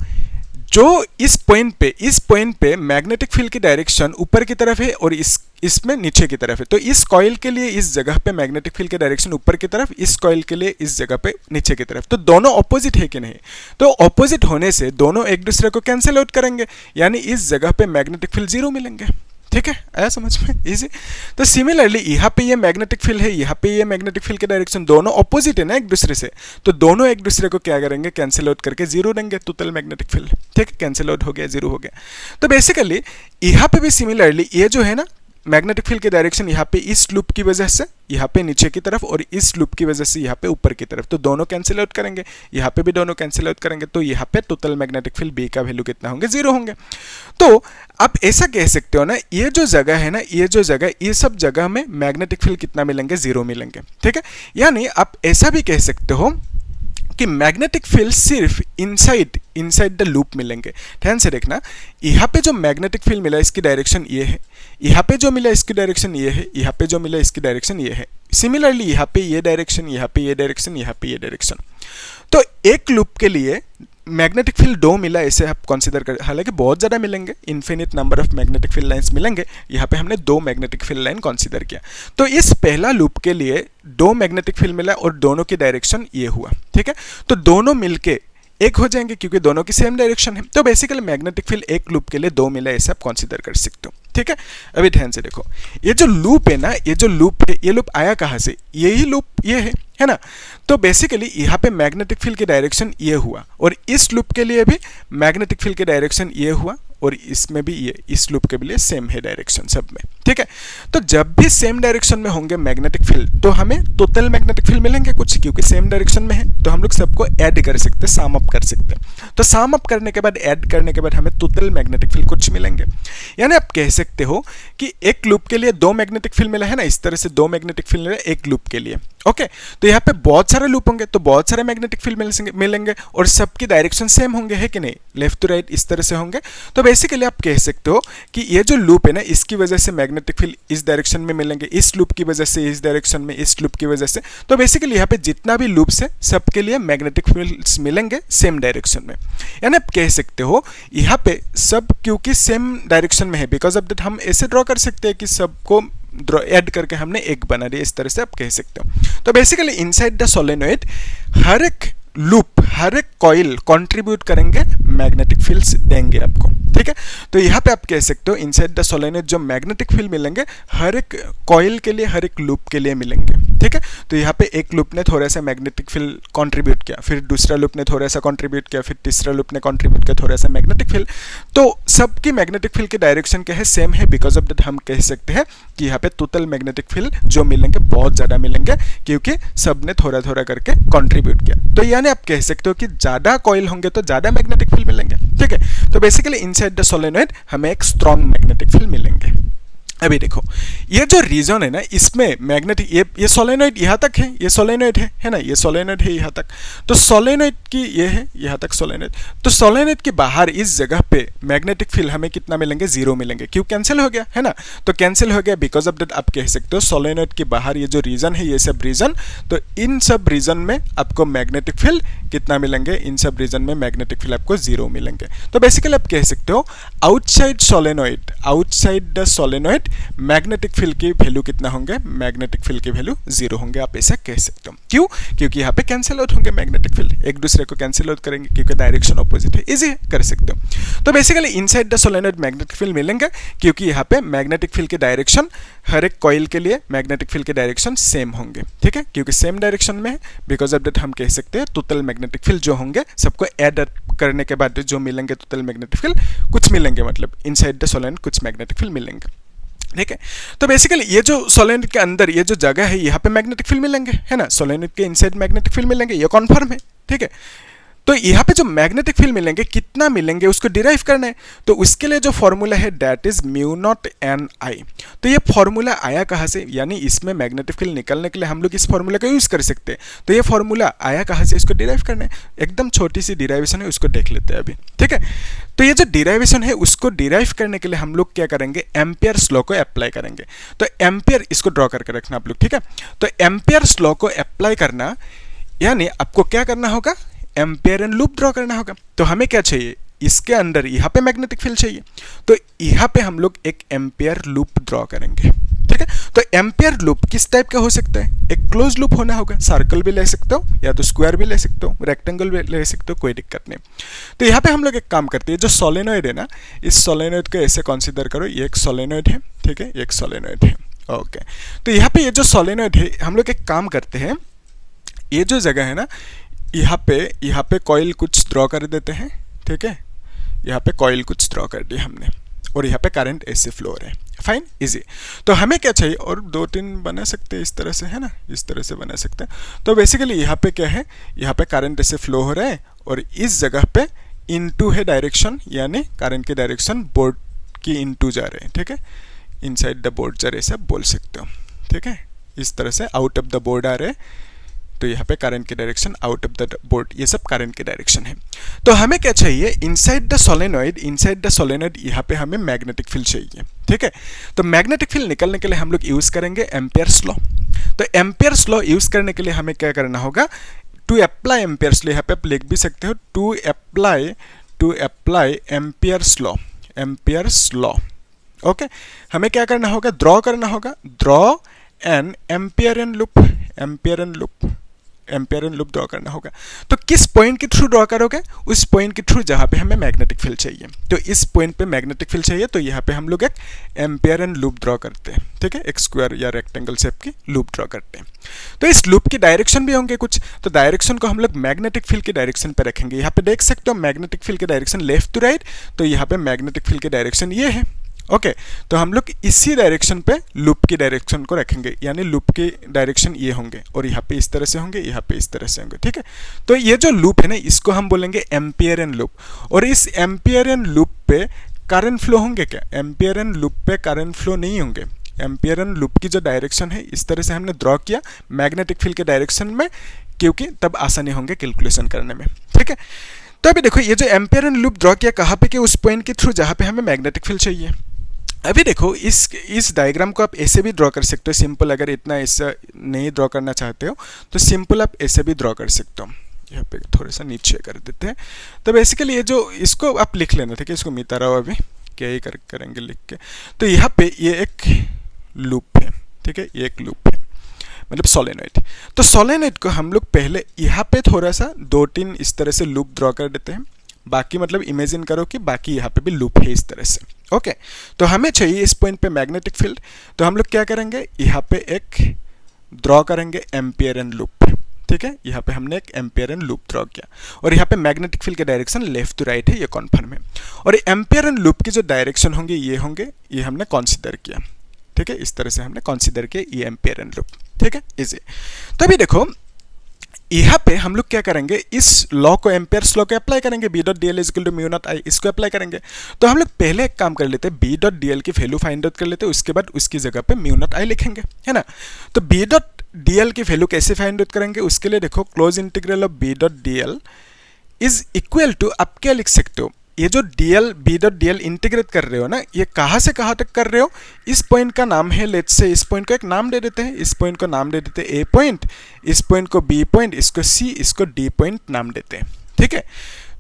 A: जो इस पॉइंट पे मैग्नेटिक फील्ड की डायरेक्शन ऊपर की तरफ है और इसमें नीचे की तरफ है, तो इस कॉइल के लिए इस जगह पे मैग्नेटिक फील्ड की डायरेक्शन ऊपर की तरफ, इस कॉइल के लिए इस जगह पे नीचे की तरफ, तो दोनों ऑपोजिट है कि नहीं, तो ऑपोजिट होने से दोनों एक दूसरे को कैंसिल आउट करेंगे, यानी इस जगह पे मैग्नेटिक फील्ड जीरो मिलेंगे, ठीक है, आया समझ में, इजी। तो सिमिलरली यहाँ पे ये मैग्नेटिक फील्ड है, यहाँ पे ये मैग्नेटिक फील्ड के डायरेक्शन दोनों ऑपोजिट है ना एक दूसरे से, तो दोनों एक दूसरे को क्या करेंगे, कैंसिल आउट करके जीरो देंगे, टोटल मैग्नेटिक फील्ड, ठीक है, कैंसिल आउट हो गया, जीरो हो गया। तो बेसिकली यहाँ पे भी सिमिलरली ये जो है ना मैग्नेटिक फील्ड की डायरेक्शन, यहाँ पे इस लूप की वजह से यहाँ पे नीचे की तरफ और इस लूप की वजह से यहाँ पे ऊपर की तरफ, तो दोनों कैंसिल आउट करेंगे, यहाँ पे भी दोनों कैंसिल आउट करेंगे, तो यहाँ पे टोटल मैग्नेटिक फील्ड बी का वैल्यू कितना होंगे, जीरो होंगे। तो आप ऐसा कह सकते हो ना, ये जो जगह है ना, ये जो जगह, ये सब जगह में मैग्नेटिक फील्ड कितना मिलेंगे, जीरो मिलेंगे, ठीक है। यानी आप ऐसा भी कह सकते हो कि मैग्नेटिक फील्ड सिर्फ इनसाइड द लूप मिलेंगे। ध्यान से देखना, यहाँ पे जो मैग्नेटिक फील्ड मिला इसकी डायरेक्शन ये है, यहाँ पे जो मिला इसकी डायरेक्शन ये है, यहाँ पे जो मिला इसकी डायरेक्शन ये है। सिमिलरली यहाँ पे ये डायरेक्शन, यहाँ पे ये डायरेक्शन, यहाँ पे ये डायरेक्शन। तो एक लूप के लिए मैग्नेटिक फील्ड दो मिला, ऐसे आप कंसीडर कर, हालांकि बहुत ज़्यादा मिलेंगे, infinite number of magnetic field lines मिलेंगे, यहाँ पे हमने दो मैग्नेटिक फील्ड लाइन कंसीडर किया। तो इस पहला लूप के लिए दो मैग्नेटिक फील्ड मिला और दोनों की डायरेक्शन ये हुआ, ठीक है। तो दोनों मिलके एक हो जाएंगे क्योंकि दोनों की सेम डायरेक्शन है। तो बेसिकली मैग्नेटिक फील्ड एक लूप के लिए दो मिला, ऐसे आप कंसीडर कर सकते हो, ठीक है। अभी ध्यान से देखो, ये जो लूप है ना, ये जो लूप है, ये लूप आया कहाँ से, यही लूप ये है ना। तो बेसिकली यहाँ पे मैग्नेटिक फील्ड की डायरेक्शन ये हुआ और इस लूप के लिए भी मैग्नेटिक फील्ड की डायरेक्शन ये हुआ और इसमें भी ये, इस लूप के लिए सेम है डायरेक्शन सब में, ठीक है। तो जब भी सेम डायरेक्शन में होंगे मैग्नेटिक फील्ड, तो हमें टोटल मैग्नेटिक फील्ड मिलेंगे कुछ, क्योंकि सेम डायरेक्शन में है, तो हम लोग सबको ऐड कर सकते हैं, सम अप कर सकते हैं। तो सम अप करने के बाद, ऐड करने के बाद हमें टोटल मैग्नेटिक फील्ड कुछ मिलेंगे। यानी आप कह सकते हो कि एक लूप के लिए दो मैग्नेटिक फील्ड मिला है ना, इस तरह से दो मैग्नेटिक फील्ड मिला एक लूप के लिए, ओके। तो यहाँ पे बहुत सारे लूप होंगे, तो बहुत सारे मैग्नेटिक फील्ड मिलेंगे और सबकी डायरेक्शन सेम होंगे, है कि नहीं, लेफ्ट टू राइट इस तरह से होंगे। तो बेसिकली आप कह सकते हो कि ये जो लूप है ना, इसकी वजह से मैग्नेटिक फील्ड इस डायरेक्शन में मिलेंगे, इस लूप की वजह से इस डायरेक्शन में, इस लूप की वजह से। तो बेसिकली यहाँ पे जितना भी लूप्स है सबके लिए मैग्नेटिक फील्ड्स मिलेंगे सेम डायरेक्शन में। यानी आप कह सकते हो यहाँ पे सब क्योंकि सेम डायरेक्शन में है, बिकॉज ऑफ दैट हम ऐसे ड्रॉ कर सकते हैं कि सबको ऐड करके हमने एक बना दिया, इस तरह से आप कह सकते हो। तो बेसिकली इनसाइड द सोलेनोइड हर एक लूप, हर एक कॉइल कंट्रीब्यूट करेंगे, मैग्नेटिक फील्ड्स देंगे आपको, ठीक है। तो यहाँ पे आप कह सकते हो इनसाइड द सोलेनोइड जो मैग्नेटिक फील्ड मिलेंगे हर एक कॉइल के लिए, हर एक लूप के लिए मिलेंगे, ठीक है। तो यहाँ पे एक लूप ने थोड़ा सा मैग्नेटिक फील्ड कंट्रीब्यूट किया, फिर दूसरा लूप ने थोड़ा सा कंट्रीब्यूट किया, फिर तीसरा लूप ने कंट्रीब्यूट किया थोड़ा सा मैग्नेटिक फील्ड। तो सबकी मैग्नेटिक फील्ड की डायरेक्शन क्या है, सेम है। बिकॉज ऑफ दैट हम कह सकते हैं कि यहाँ पे टोटल मैग्नेटिक फील्ड जो मिलेंगे बहुत ज़्यादा मिलेंगे, क्योंकि सब ने थोड़ा थोड़ा करके कंट्रीब्यूट किया। तो यानी आप कह सकते हो कि ज़्यादा कॉइल होंगे तो ज़्यादा मैग्नेटिक फील्ड मिलेंगे, ठीक है। तो बेसिकली इनसाइड द सोलेनोइड हमें एक स्ट्रॉन्ग मैग्नेटिक फील्ड मिलेंगे। अभी देखो ये जो रीजन है ना, इसमें मैग्नेटिक, ये सोलेनोइड यहाँ तक है, ये सोलेनोइड है ना, ये सोलेनोइड है यहाँ तक। तो सोलेनोइड की ये है यहाँ तक सोलेनोइड। तो सोलेनोइड के बाहर इस जगह पे मैग्नेटिक फील्ड हमें कितना मिलेंगे, 0 मिलेंगे। क्यों, कैंसिल हो गया है ना। तो कैंसिल हो गया, बिकॉज ऑफ दैट आप कह सकते हो सोलेनोइड के बाहर ये जो रीजन है, ये सब रीजन, तो इन सब रीजन में आपको मैग्नेटिक फील्ड कितना मिलेंगे, इन सब रीजन में मैग्नेटिक फील्ड आपको 0 मिलेंगे। तो बेसिकली आप कह सकते हो outside solenoid, outside the solenoid magnetic field की वैल्यू कितना होंगे, मैग्नेटिक फील्ड की वैल्यू 0 होंगे। आप ऐसा कह सकते हो। क्यों, क्योंकि यहाँ पे कैंसिल आउट होंगे मैग्नेटिक फील्ड, एक दूसरे को कैंसिल आउट करेंगे क्योंकि डायरेक्शन ऑपोजिट है, इजी कर सकते हो। तो basically inside the solenoid magnetic field मिलेंगे, क्योंकि यहाँ पे मैग्नेटिक फील्ड की डायरेक्शन हर एक कॉइल के लिए मैग्नेटिक फील्ड के डायरेक्शन सेम होंगे, ठीक है, क्योंकि सेम डायरेक्शन में है। बिकॉज ऑफ दैट हम कह सकते हैं टोटल मैग्नेटिक फील्ड जो होंगे सबको ऐड करने के बाद जो मिलेंगे टोटल मैग्नेटिक फील्ड कुछ मिलेंगे, मतलब इनसाइड द सोलेनोइड कुछ मैग्नेटिक फील्ड मिलेंगे, ठीक है। तो बेसिकली ये जो सोलेनोइड के अंदर ये जो जगह है, यहाँ पे मैग्नेटिक फील्ड मिलेंगे, है ना, सोलेनोइड के इनसाइड मैग्नेटिक फील्ड मिलेंगे, ये कन्फर्म है, ठीक है। तो यहाँ पे जो मैग्नेटिक फील्ड मिलेंगे कितना मिलेंगे उसको डिराइव करना है। तो उसके लिए जो फॉर्मूला है that is mu naught N I. तो ये फॉर्मूला आया कहाँ से, यानी इसमें मैग्नेटिक फील्ड निकलने के लिए हम लोग इस फॉर्मूला का यूज कर सकते हैं। तो ये फॉर्मूला आया कहाँ से, इसको डिराइव करना है। एकदम छोटी सी डिराइवेशन है, उसको देख लेते हैं अभी, ठीक है। तो ये जो डिराइवेशन है उसको डिराइव करने के लिए हम लोग क्या करेंगे, एम्पियर्स लॉ को अप्लाई करेंगे। तो एम्पियर, इसको ड्रॉ करके रखना आप लोग, ठीक है। तो एम्पियर्स लॉ को अप्लाई करना यानी आपको क्या करना होगा, एम्पियरन लूप ड्रॉ करना होगा। तो हमें क्या चाहिए, इसके अंदर यहाँ पे मैग्नेटिक फील्ड चाहिए, तो यहाँ पे हम लोग एक एम्पियर लूप ड्रॉ करेंगे, ठीक है। तो एम्पियर लूप किस टाइप का हो सकता है, एक क्लोज लूप होना होगा, सर्कल भी ले सकते हो या तो स्क्वायर भी ले सकते हो, रेक्टेंगल भी ले सकते हो, कोई दिक्कत नहीं। तो यहाँ पे हम लोग एक काम करते हैं, जो सोलेनोइड है ना, इस सोलेनोइड को ऐसे कंसीडर करो, ये एक सोलेनोइड है, ठीक है, एक सोलेनोइड है, ओके। तो यहाँ पे ये जो सोलेनोइड है, हम लोग एक काम करते हैं, ये जो जगह है ना, यहाँ पे कॉइल कुछ ड्रॉ कर देते हैं, ठीक है। यहाँ पे कॉइल कुछ ड्रॉ कर दिया हमने, और यहाँ पे करंट ऐसे फ्लो हो रहा है, फाइन, इजी। तो हमें क्या चाहिए, और 2-3 बना सकते हैं इस तरह से, है ना, इस तरह से बना सकते हैं। तो बेसिकली यहाँ पे क्या है, यहाँ पे करंट ऐसे फ्लो हो रहा है, और इस जगह पे इनटू है डायरेक्शन, यानी करंट की डायरेक्शन बोर्ड की इनटू जा रहे हैं, ठीक है, इनसाइड द बोर्ड जा रहे, सब बोल सकते हो, ठीक है। इस तरह से आउट ऑफ द बोर्ड आ रहे हैं, तो यहाँ पे करंट की direction out of the board, ये सब करंट की डायरेक्शन है। तो हमें क्या चाहिए, inside the solenoid, inside the solenoid यहाँ पे हमें मैग्नेटिक फील्ड चाहिए, ठीक है। तो मैग्नेटिक फील्ड निकलने के लिए हम लोग यूज करेंगे एम्पियर्स लॉ। तो एम्पियर्स लॉ यूज करने के लिए हमें क्या करना होगा, टू अप्लाई एम्पियर्स लॉ, यहाँ पे आप लिख भी सकते हो, to apply Ampere's law, Ampere's law, okay. हमें क्या करना होगा, ड्रॉ करना होगा, draw an Amperian loop, Amperian loop, Amperian loop draw करना होगा। तो किस पॉइंट के थ्रू ड्रॉ करोगे, उस पॉइंट के थ्रू जहाँ पे हमें मैग्नेटिक फील्ड चाहिए। तो इस पॉइंट पे मैग्नेटिक फील्ड चाहिए, तो यहाँ पे हम लोग एक एम्पियरन लूप ड्रॉ करते हैं, ठीक है, एक स्क्वायर या रेक्टेंगल शेप की लूप ड्रॉ करते हैं। तो इस लूप की डायरेक्शन भी होंगे कुछ, तो डायरेक्शन को हम लोग मैग्नेटिक फील्ड की डायरेक्शन पे रखेंगे। यहाँ पे देख सकते हो मैग्नेटिक फील्ड की डायरेक्शन लेफ्ट टू राइट, तो यहाँ पे मैग्नेटिक फील्ड की डायरेक्शन ये है, ओके। तो हम लोग इसी डायरेक्शन पे लूप की डायरेक्शन को रखेंगे, यानी लूप की डायरेक्शन ये होंगे, और यहाँ पे इस तरह से होंगे, यहाँ पे इस तरह से होंगे, ठीक है। तो ये जो लूप है ना, इसको हम बोलेंगे एम्पियरन लूप। और इस एम्पियरन लूप पे करंट फ्लो होंगे क्या, एम्पियरन लूप पे करंट फ्लो नहीं होंगे। एम्पियरन लूप की जो डायरेक्शन है इस तरह से हमने ड्रॉ किया मैग्नेटिक फील्ड के डायरेक्शन में, क्योंकि तब आसानी होंगे कैलकुलेशन करने में, ठीक है। तो अभी देखो ये जो एम्पियर एंड लूप ड्रॉ किया कहाँ पे कि उस पॉइंट के थ्रू जहाँ पे हमें मैग्नेटिक फील्ड चाहिए। अभी देखो इस डायग्राम को आप ऐसे भी ड्रॉ कर सकते हो सिंपल, अगर इतना ऐसा नहीं ड्रॉ करना चाहते हो तो सिंपल आप ऐसे भी ड्रॉ कर सकते हो। यहाँ पे थोड़ा सा नीचे कर देते हैं। तो बेसिकली ये जो इसको आप लिख लेना, ठीक है, इसको मिटा रहा हूँ अभी, क्या ही करेंगे लिख के। तो यहाँ पे ये एक लूप है, ठीक है, ये एक लूप है मतलब सोलेनॉइड। तो सोलेनॉइड को हम लोग पहले यहाँ पे थोड़ा सा 2-3 इस तरह से लूप ड्रॉ कर देते हैं, बाकी मतलब इमेजिन करो कि बाकी यहाँ पे भी लूप है इस तरह से। ओके, तो हमें चाहिए इस पॉइंट पे मैग्नेटिक फील्ड, तो हम लोग क्या करेंगे, यहाँ पे एक ड्रॉ करेंगे एम्पियर एंड लूप, ठीक है। यहाँ पे हमने एक एम्पियर एंड लूप ड्रॉ किया और यहाँ पे मैग्नेटिक फील्ड के डायरेक्शन लेफ्ट टू राइट है, ये कॉन्फर्म है। और एम्पियर एंड लूप की जो डायरेक्शन होंगे ये हमने कंसीडर किया, ठीक है, इस तरह से हमने कंसीडर किया ये एम्पियर एंड लूप, ठीक है, इजी। तो अभी देखो यहाँ पे हम लोग क्या करेंगे, इस लॉ को एम्पियर्स लॉ को अप्लाई करेंगे, B dot D L is equal to mu naught I, इसको अप्लाई करेंगे। तो हम लोग पहले एक काम कर लेते हैं, बी डॉट डी एल की वैल्यू फाइंड आउट कर लेते हैं, उसके बाद उसकी जगह पे म्यू नॉट आई लिखेंगे, है ना। तो बी डॉट डी एल की वैल्यू कैसे फाइंड आउट करेंगे, उसके लिए देखो close integral of B dot D L is equal to, आप क्या लिख सकते हो, ये जो DL B dot DL integrate कर रहे हो ना, ये कहाँ से कहाँ तक कर रहे हो, इस पॉइंट का नाम है, लेट्स से इस पॉइंट को एक नाम दे देते हैं, इस पॉइंट को नाम दे देते हैं ए पॉइंट, इस पॉइंट को बी पॉइंट, इसको सी, इसको डी पॉइंट नाम देते हैं, ठीक है।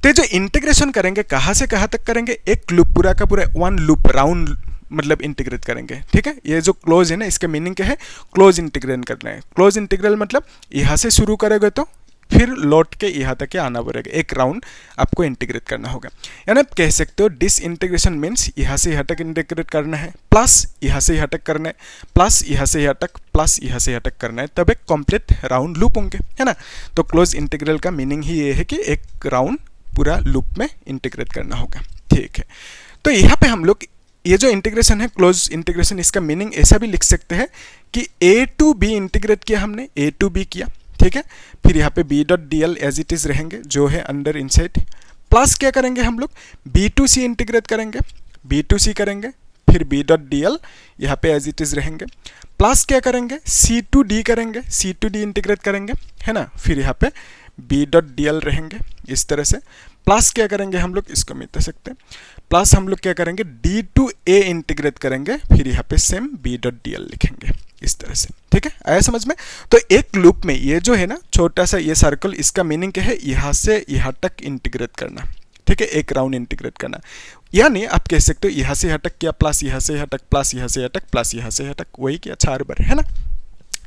A: तो जो इंटीग्रेशन करेंगे कहाँ से कहाँ तक करेंगे, एक लूप पूरा का पूरा वन लूप राउंड मतलब इंटीग्रेट करेंगे, ठीक है। ये जो क्लोज है ना, इसका मीनिंग क्या है, क्लोज इंटीग्रेट करना है। क्लोज इंटीग्रल मतलब यहाँ से शुरू करोगे तो फिर लौट के यहाँ तक आना पड़ेगा, एक राउंड आपको इंटीग्रेट करना होगा। यानी आप कह सकते हो डिस इंटीग्रेशन मीन्स यहाँ से यहाँ तक इंटीग्रेट करना है, प्लस यहाँ से यहाँ तक करना है, प्लस यहाँ से यहाँ तक, प्लस यहाँ से यहाँ तक करना है, तब एक कंप्लीट राउंड लूप होंगे, है ना। तो क्लोज इंटीग्रल का मीनिंग ही ये है कि एक राउंड पूरा लूप में इंटीग्रेट करना होगा, ठीक है। तो यहाँ पे हम लोग ये जो इंटीग्रेशन है क्लोज इंटीग्रेशन, इसका मीनिंग ऐसा भी लिख सकते हैं कि ए टू बी इंटीग्रेट किया हमने, ए टू बी किया, ठीक है। फिर यहाँ पे B dot D L as it is रहेंगे जो है अंडर इनसाइड, प्लस क्या करेंगे हम लोग बी टू सी इंटीग्रेट करेंगे, बी टू सी करेंगे, फिर बी डॉट डी एल यहाँ पे एज इट इज रहेंगे, प्लस क्या करेंगे सी टू डी करेंगे, सी टू डी इंटीग्रेट करेंगे, है ना। फिर यहाँ पे बी डॉट डी एल रहेंगे इस तरह से, प्लस क्या करेंगे हम लोग, इसको मिटा सकते हैं, प्लस हम लोग क्या करेंगे डी टू ए इंटीग्रेट करेंगे, फिर यहाँ पे same B dot D L लिखेंगे इस तरह से, ठीक है। आया समझ में। तो एक लूप में ये जो है ना छोटा सा ये सर्कल, इसका मीनिंग क्या है, यहाँ से यहाँ तक इंटीग्रेट करना, ठीक है, एक राउंड इंटीग्रेट करना। यानी आप कह सकते हो यहाँ से यहाँ तक किया, प्लस यहाँ से यहाँ तक, प्लस यहाँ से यहाँ तक, प्लस यहाँ से यहाँ तक, वही किया 4 बार, है ना,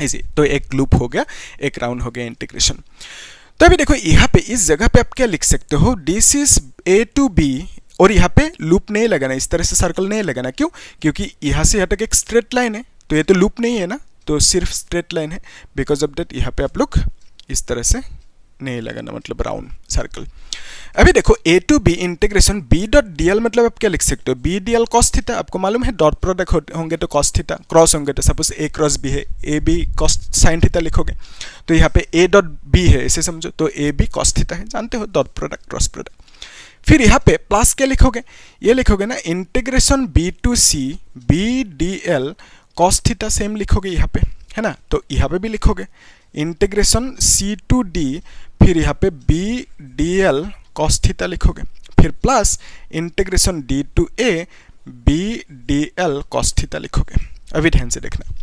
A: इसी। तो एक लूप हो गया, एक राउंड हो गया इंटीग्रेशन। तो अभी देखो यहाँ पे इस जगह पे आप क्या लिख सकते हो, this is A to B, और यहाँ पे लूप नहीं लगाना, इस तरह से सर्कल नहीं लगाना, क्यों, क्योंकि यहाँ से यहाँ तक एक स्ट्रेट लाइन है, तो ये तो लूप नहीं है ना, तो सिर्फ स्ट्रेट लाइन है, बिकॉज ऑफ दैट यहाँ पे आप लोग इस तरह से नहीं लगाना, मतलब राउंड सर्कल। अभी देखो A to B integration B dot D L, मतलब आप क्या लिख सकते हो, B D L cos theta, आपको मालूम है डॉट प्रोडक्ट होंगे तो कॉस थीटा, क्रॉस होंगे तो सपोज ए क्रॉस बी है, A B cos sine theta लिखोगे, तो यहाँ पे ए डॉट बी है ऐसे समझो, तो ए बी कॉस थीटा है, जानते हो डॉट प्रोडक्ट क्रॉस प्रोडक्ट। फिर यहाँ पे प्लस क्या लिखोगे, ये लिखोगे ना integration B to C B D L cos theta, same लिखोगे यहाँ पे, है ना। तो यहाँ पे भी लिखोगे इंटीग्रेशन सी टू डी, फिर यहाँ पे B D L cos theta लिखोगे, फिर plus integration D to A B D L cos theta लिखोगे। अभी ध्यान से देखना,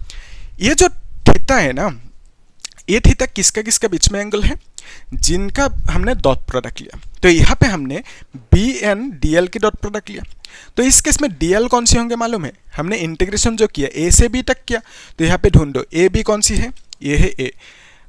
A: ये जो थीटा है ना, ये थीटा किसका किसका बीच में एंगल है, जिनका हमने डॉट प्रोडक्ट लिया। तो यहाँ पे हमने बी एन डी एल की डॉट प्रोडक्ट लिया, तो इस केस में डी एल कौन सी होंगे मालूम है, हमने इंटीग्रेशन जो किया ए से बी तक किया, तो यहाँ पे ढूंढो ए बी कौन सी है, ये है ए,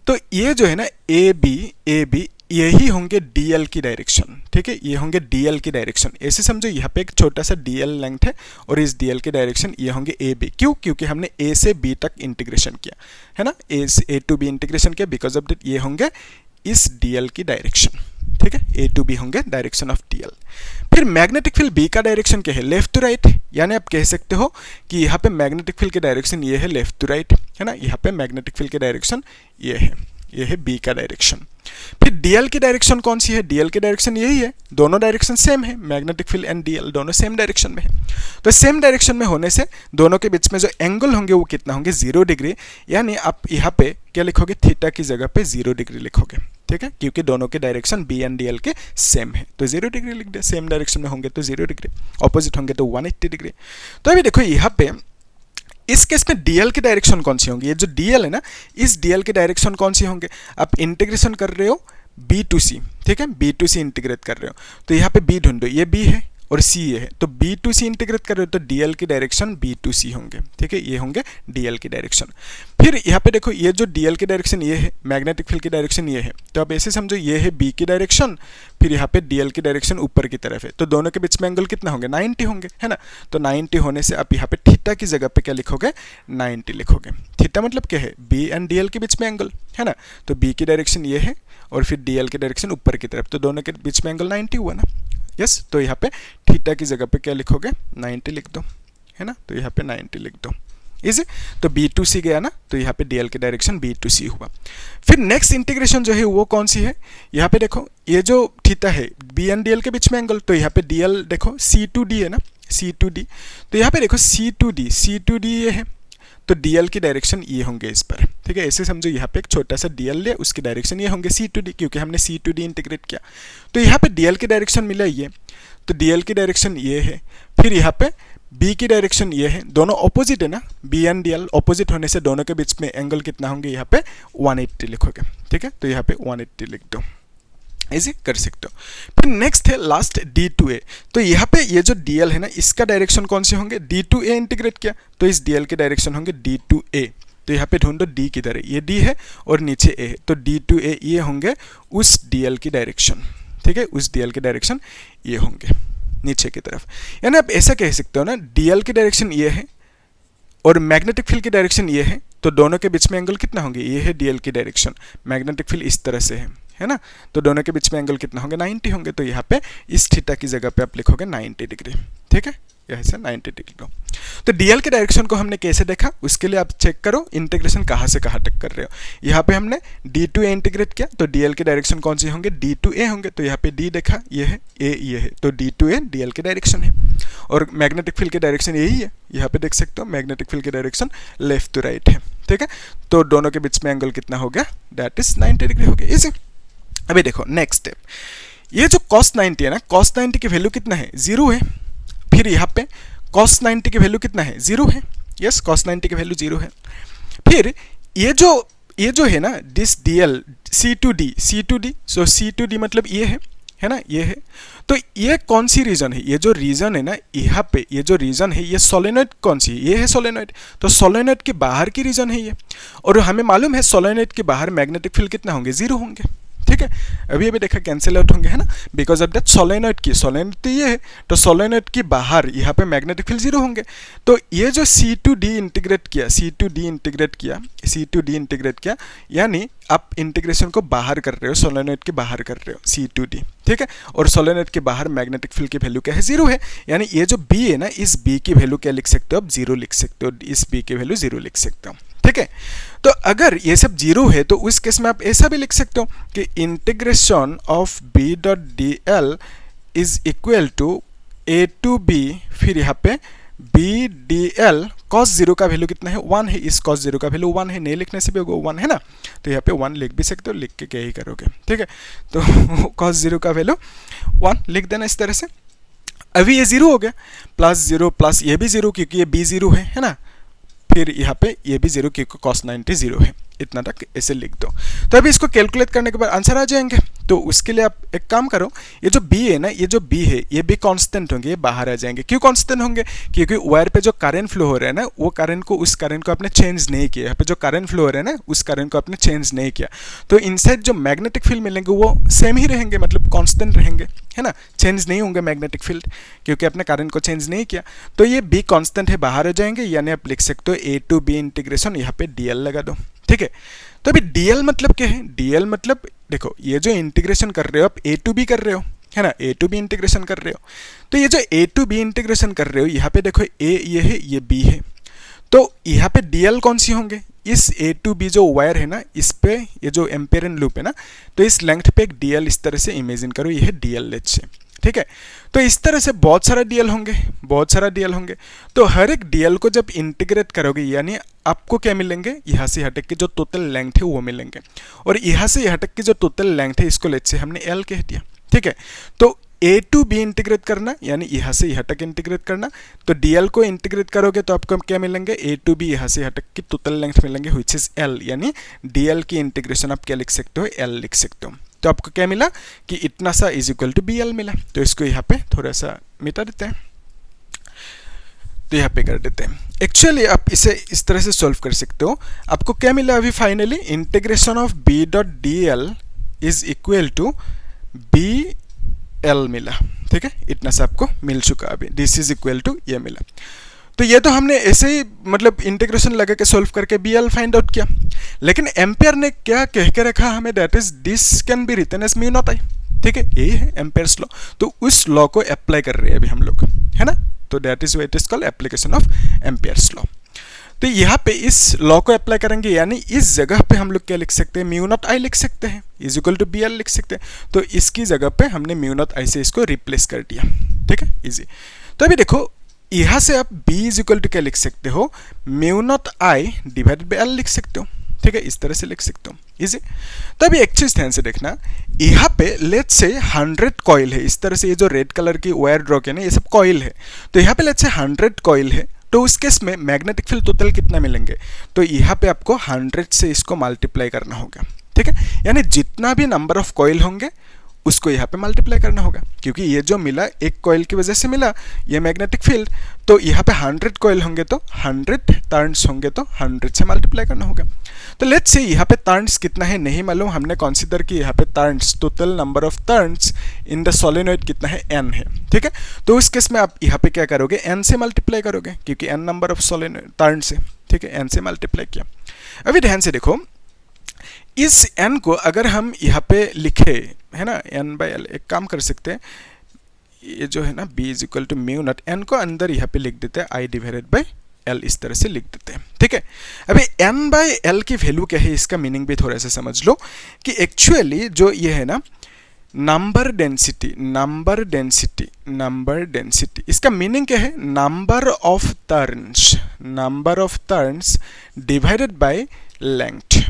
A: तो ये जो है ना ए बी यही होंगे डीएल की डायरेक्शन, ठीक है, ये होंगे डीएल की डायरेक्शन, ऐसे समझो यहाँ पे एक छोटा सा डीएल लेंथ है और इस डीएल की डायरेक्शन ये होंगे ए बी, क्यों, क्योंकि हमने ए से बी तक इंटीग्रेशन किया है ना, ए टू बी इंटीग्रेशन किया, बिकॉज ऑफ दैट ये होंगे इस डीएल की डायरेक्शन, ठीक है, ए टू बी होंगे डायरेक्शन ऑफ डीएल। फिर मैग्नेटिक फील्ड बी का डायरेक्शन क्या है, लेफ्ट टू राइट, यानी आप कह सकते हो कि यहाँ पे मैग्नेटिक फील्ड की डायरेक्शन ये है लेफ्ट टू राइट, है ना, यहाँ पे मैग्नेटिक फील्ड की डायरेक्शन ये है, ये है बी का डायरेक्शन। फिर डीएल की डायरेक्शन कौन सी है, डीएल की डायरेक्शन यही है, दोनों डायरेक्शन सेम है, मैग्नेटिक फील्ड एंड डीएल दोनों सेम डायरेक्शन में है। तो सेम डायरेक्शन में होने से दोनों के बीच में जो एंगल होंगे वो कितना होंगे, 0 डिग्री। यानी आप यहाँ पे क्या लिखोगे, थीटा की जगह पे 0 डिग्री लिखोगे, ठीक है, क्योंकि दोनों के डायरेक्शन बी एंड डीएल के सेम है, तो 0 डिग्री लिख दिया। सेम डायरेक्शन में होंगे तो 0 डिग्री, ऑपोजिट होंगे तो 180 डिग्री। तो अभी देखो यहाँ पे इस केस में डीएल की डायरेक्शन कौन सी होंगी, ये जो डीएल है ना, इस डीएल की डायरेक्शन कौन सी होंगे, आप इंटीग्रेशन कर रहे हो बी टू सी, ठीक है, बी टू सी इंटीग्रेट कर रहे हो, तो यहाँ पे बी ढूंढो, ये बी है और सी ये है, तो बी टू सी इंटीग्रेट कर रहे हो तो डीएल की डायरेक्शन बी टू सी होंगे, ठीक है, ये होंगे डीएल की डायरेक्शन। फिर यहाँ पे देखो ये जो डीएल की डायरेक्शन ये है, मैग्नेटिक फील्ड की डायरेक्शन ये है, तो अब ऐसे समझो ये है बी की डायरेक्शन, फिर यहाँ पे डीएल की डायरेक्शन ऊपर की तरफ है, तो दोनों के बीच में एंगल कितना होंगे, 90 होंगे, है ना। तो 90 होने से आप यहाँ पे थीटा की जगह पे क्या लिखोगे, 90 लिखोगे। थीटा मतलब क्या है, बी एंड डीएल के बीच में एंगल, है ना। तो बी की डायरेक्शन ये है और फिर डीएल की डायरेक्शन ऊपर की तरफ, तो दोनों के बीच में एंगल 90 हुआ ना, यस। तो यहाँ पे थीटा की जगह पे क्या लिखोगे, 90 लिख दो, है ना, तो यहाँ पे 90 लिख दो, इजी। तो बी टू सी गया ना, तो यहाँ पे डीएल की डायरेक्शन बी टू सी हुआ। फिर नेक्स्ट इंटीग्रेशन जो है वो कौन सी है, यहाँ पे देखो ये जो थीटा है बी एंड डीएल के बीच में एंगल, तो यहाँ पे डीएल देखो सी टू डी है ना, सी टू डी, तो यहाँ पे देखो सी टू डी ये है, तो डीएल की डायरेक्शन ये होंगे इस पर, ठीक है। ऐसे समझो यहाँ पे एक छोटा सा डीएल ले, उसकी डायरेक्शन ये होंगे सी टू डी, क्योंकि हमने सी टू डी इंटीग्रेट किया। तो यहाँ पे डीएल की डायरेक्शन मिला ये, तो डीएल की डायरेक्शन ये है, फिर यहाँ पे बी की डायरेक्शन ये है, दोनों ऑपोजिट है ना, बी एंड डीएल ऑपोजिट होने से दोनों के बीच में एंगल कितना होंगे, यहाँ पे 180 लिखोगे, ठीक है, तो यहाँ पे 180 लिख दो, ऐसे कर सकते हो। फिर नेक्स्ट है लास्ट D2A, तो यहाँ पे ये जो DL है ना, इसका डायरेक्शन कौन से होंगे, D2A इंटीग्रेट किया तो इस DL के डायरेक्शन होंगे D2A। तो यहाँ पे ढूंढो D किधर है, ये D है और नीचे A है, तो D2A ये होंगे उस DL की डायरेक्शन, ठीक है, उस DL की डायरेक्शन ये होंगे नीचे की तरफ। यानी आप ऐसा कह सकते हो ना, DL की डायरेक्शन ये है और मैग्नेटिक फील्ड की डायरेक्शन ये है, तो दोनों के बीच में एंगल कितना होंगे, ये है DL की डायरेक्शन, मैग्नेटिक फील्ड इस तरह से है ना, तो दोनों के बीच में एंगल कितना होंगे, 90 होंगे। तो यहाँ पे इस थीटा की जगह पे आप लिखोगे 90 डिग्री, ठीक है, यहाँ से 90 डिग्री लो। तो डीएल के डायरेक्शन को हमने कैसे देखा, उसके लिए आप चेक करो इंटीग्रेशन कहाँ से कहाँ तक कर रहे हो। यहाँ पे हमने D2A इंटीग्रेट किया, तो डीएल के डायरेक्शन कौन से होंगे, D2A होंगे, तो यहाँ पे D देखा ये है, A ये है, तो D2A डीएल के डायरेक्शन है। और मैग्नेटिक फील्ड के डायरेक्शन यही है, यहाँ पे देख सकते हो मैग्नेटिक फील्ड के डायरेक्शन लेफ्ट टू राइट है, ठीक है। तो दोनों के बीच में एंगल कितना हो गया, दैट इज 90 डिग्री हो गया, इजी। अभी देखो नेक्स्ट स्टेप, ये जो cos 90 है ना, cos 90 की वैल्यू कितना है, 0 है। फिर यहाँ पे cos 90 की वैल्यू कितना है, 0 है, यस, cos 90 की वैल्यू 0 है। फिर ये जो है ना this DL C2D, so C2D मतलब ये है ना, ये है। तो ये कौन सी रीजन है, ये जो रीजन है ना यहाँ पे, ये जो रीजन है ये सोलेनोइड कौन सी है, ये है सोलेनोइड, तो सोलेनोइड के बाहर की रीजन है ये। और हमें मालूम है सोलेनोइड के बाहर मैग्नेटिक फील्ड कितना होंगे, 0 होंगे, ठीक है। अभी देखा कैंसिल आउट होंगे, है ना, बिकॉज ऑफ दैट सोलेनोइड की, सोलेनोइड तो ये है, तो सोलेनोइड की बाहर यहाँ पे मैग्नेटिक फील्ड 0 होंगे। तो ये जो C2D इंटीग्रेट किया, यानी आप इंटीग्रेशन को बाहर कर रहे हो, सोलेनोइड के बाहर कर रहे हो C2D, ठीक है। और सोलेनोइड के बाहर मैग्नेटिक फील्ड की वैल्यू क्या है, 0 है। यानी ये जो B है ना, इस B की वैल्यू क्या लिख सकते हो आप, 0 लिख सकते हो, इस B की वैल्यू 0 लिख सकते हो, ठीक है। तो अगर ये सब 0 है तो उस केस में आप ऐसा भी लिख सकते हो कि integration of B dot DL is equal to A to B, फिर यहाँ पे B DL cos 0 का वैल्यू कितना है, 1 है, इस cos 0 का वैल्यू 1 है, नहीं लिखने से भी होगा 1 है ना, तो यहाँ पे 1 लिख भी सकते हो, लिख के क्या ही करोगे, ठीक है। तो cos 0 का वैल्यू 1 लिख देना इस तरह से। अभी ये 0 हो गया, प्लस 0 प्लस ये भी 0 क्योंकि ये B 0 है ना, फिर यहाँ पे ये भी 0 क्योंकि cos 90 0 है, इतना तक ऐसे लिख दो। तो अभी इसको कैलकुलेट करने के बाद आंसर आ जाएंगे। तो उसके लिए आप एक काम करो, ये जो B है ना, ये जो B है ये भी कांस्टेंट होंगे, ये बाहर आ जाएंगे। क्यों कांस्टेंट होंगे, क्योंकि वायर पे जो करंट फ्लो हो रहा है ना, वो करंट को उस करंट को आपने चेंज नहीं किया। यहाँ पे जो करंट फ्लो हो रहा है ना, उस करंट को आपने चेंज नहीं किया, तो इनसाइड जो मैग्नेटिक फील्ड मिलेंगे वो सेम ही रहेंगे, मतलब कांस्टेंट रहेंगे, है ना, चेंज नहीं होंगे मैग्नेटिक फील्ड, क्योंकि आपने करंट को चेंज नहीं किया। तो ये B कांस्टेंट है, बाहर आ जाएंगे, यानी आप लिख सकते हो A टू B इंटीग्रेशन, यहाँ पे DL लगा दो, ठीक है। तो अभी DL मतलब क्या है, DL मतलब देखो ये जो इंटीग्रेशन कर रहे हो आप A टू B कर रहे हो, है ना, A टू B इंटीग्रेशन कर रहे हो। तो ये जो A टू B इंटीग्रेशन कर रहे हो, यहाँ पे देखो A ये है, ये B है, तो यहाँ पे डीएल कौन सी होंगे, इस ए टू बी जो वायर है ना, इस पे ये जो एम्पेयर एंड लूप है ना, तो इस लेंथ पे एक डीएल इस तरह से इमेजिन करो, ये है डीएल लेट्स से, ठीक है। तो इस तरह से बहुत सारा डीएल होंगे, बहुत सारा डीएल होंगे। तो हर एक डीएल को जब इंटीग्रेट करोगे यानी आपको क्या मिलेंगे, यहाँ से यहाँ तक की जो टोटल लेंथ है वो मिलेंगे, और यहाँ से यहाँ तक की जो टोटल लेंथ है इसको लेट्स से हमने एल कह दिया, ठीक है। तो ए टू बी इंटीग्रेट करना यानी यहाँ से यहाँ तक इंटीग्रेट करना, तो डीएल को इंटीग्रेट करोगे तो आपको क्या मिलेंगे, ए टू बी यहाँ से यहाँ तक की टोटल लेंथ मिलेंगे व्हिच इज एल, यानी डीएल की इंटीग्रेशन आप क्या लिख सकते हो, एल लिख सकते हो। तो आपको क्या मिला कि इतना सा is equal to B L मिला। तो इसको यहाँ पे थोड़ा सा मिटा देते हैं, तो यहाँ पे कर देते हैं। एक्चुअली आप इसे इस तरह से सॉल्व कर सकते हो। आपको क्या मिला अभी finally, integration of B dot D L is equal to B L मिला, ठीक है। इतना सा आपको मिल चुका अभी, दिस इज इक्वल टू ये मिला। तो ये तो हमने ऐसे ही मतलब इंटीग्रेशन लगा के सॉल्व करके बी एल फाइंड आउट किया, लेकिन एम्पेयर ने क्या कह के रखा हमें, that is this can be written as mu naught I, ठीक है। यही है एम्पेयर्स लॉ, तो उस लॉ को अप्लाई कर रहे हैं अभी हम लोग, है ना। तो that is what is called application of Ampere's law. तो यहाँ पे इस लॉ को अप्लाई करेंगे यानी इस जगह पे हम लोग क्या लिख सकते हैं, म्यू नॉट आई लिख सकते हैं, is equal to B L लिख सकते हैं। तो इसकी जगह पे हमने म्यू नॉट आई से इसको रिप्लेस कर दिया, ठीक है, इजी। तो अभी देखो यहाँ से आप b इज इक्वल टू क्या लिख सकते हो, mu naught I divided by L लिख सकते हो, ठीक है, इस तरह से लिख सकते हो, इजी। तो अभी एक चीज ध्यान से देखना, यहाँ पे लेट्स से 100 कॉइल है, इस तरह से ये जो रेड कलर की वायर ड्रॉ किया ना ये सब कॉइल है। तो यहाँ पे लेट्स से 100 कॉइल है, तो उस केस में मैग्नेटिक फील्ड टोटल कितना मिलेंगे, तो यहाँ पे आपको 100 से इसको मल्टीप्लाई करना होगा, ठीक है। यानी जितना भी नंबर ऑफ कॉइल होंगे उसको यहाँ पे मल्टीप्लाई करना होगा, क्योंकि ये जो मिला एक कॉइल की वजह से मिला ये मैग्नेटिक फील्ड, तो यहाँ पे 100 कॉइल होंगे तो 100 टर्न्स होंगे तो 100 से मल्टीप्लाई करना होगा। तो लेट्स से यहाँ पे टर्न्स कितना है नहीं मालूम, हमने कंसीडर कि यहाँ पे turns total number of turns in the solenoid कितना है, n है, ठीक है। तो उस केस में आप यहाँ पे क्या करोगे, n से मल्टीप्लाई करोगे, क्योंकि n number of solenoid turns है, ठीक है, n से मल्टीप्लाई किया। अभी ध्यान से देखो, इस n को अगर हम यहाँ पे लिखे है ना n बाई एल, एक काम कर सकते हैं, ये जो है ना b is equal to mu naught, n को अंदर यहाँ पे लिख देते हैं i डिवाइडेड बाई l, इस तरह से लिख देते हैं, ठीक है। अभी n बाई एल की वैल्यू क्या है, इसका मीनिंग भी थोड़ा सा समझ लो कि एक्चुअली जो ये है ना number density, number density, number density, इसका मीनिंग क्या है, number of turns, number of turns divided by length,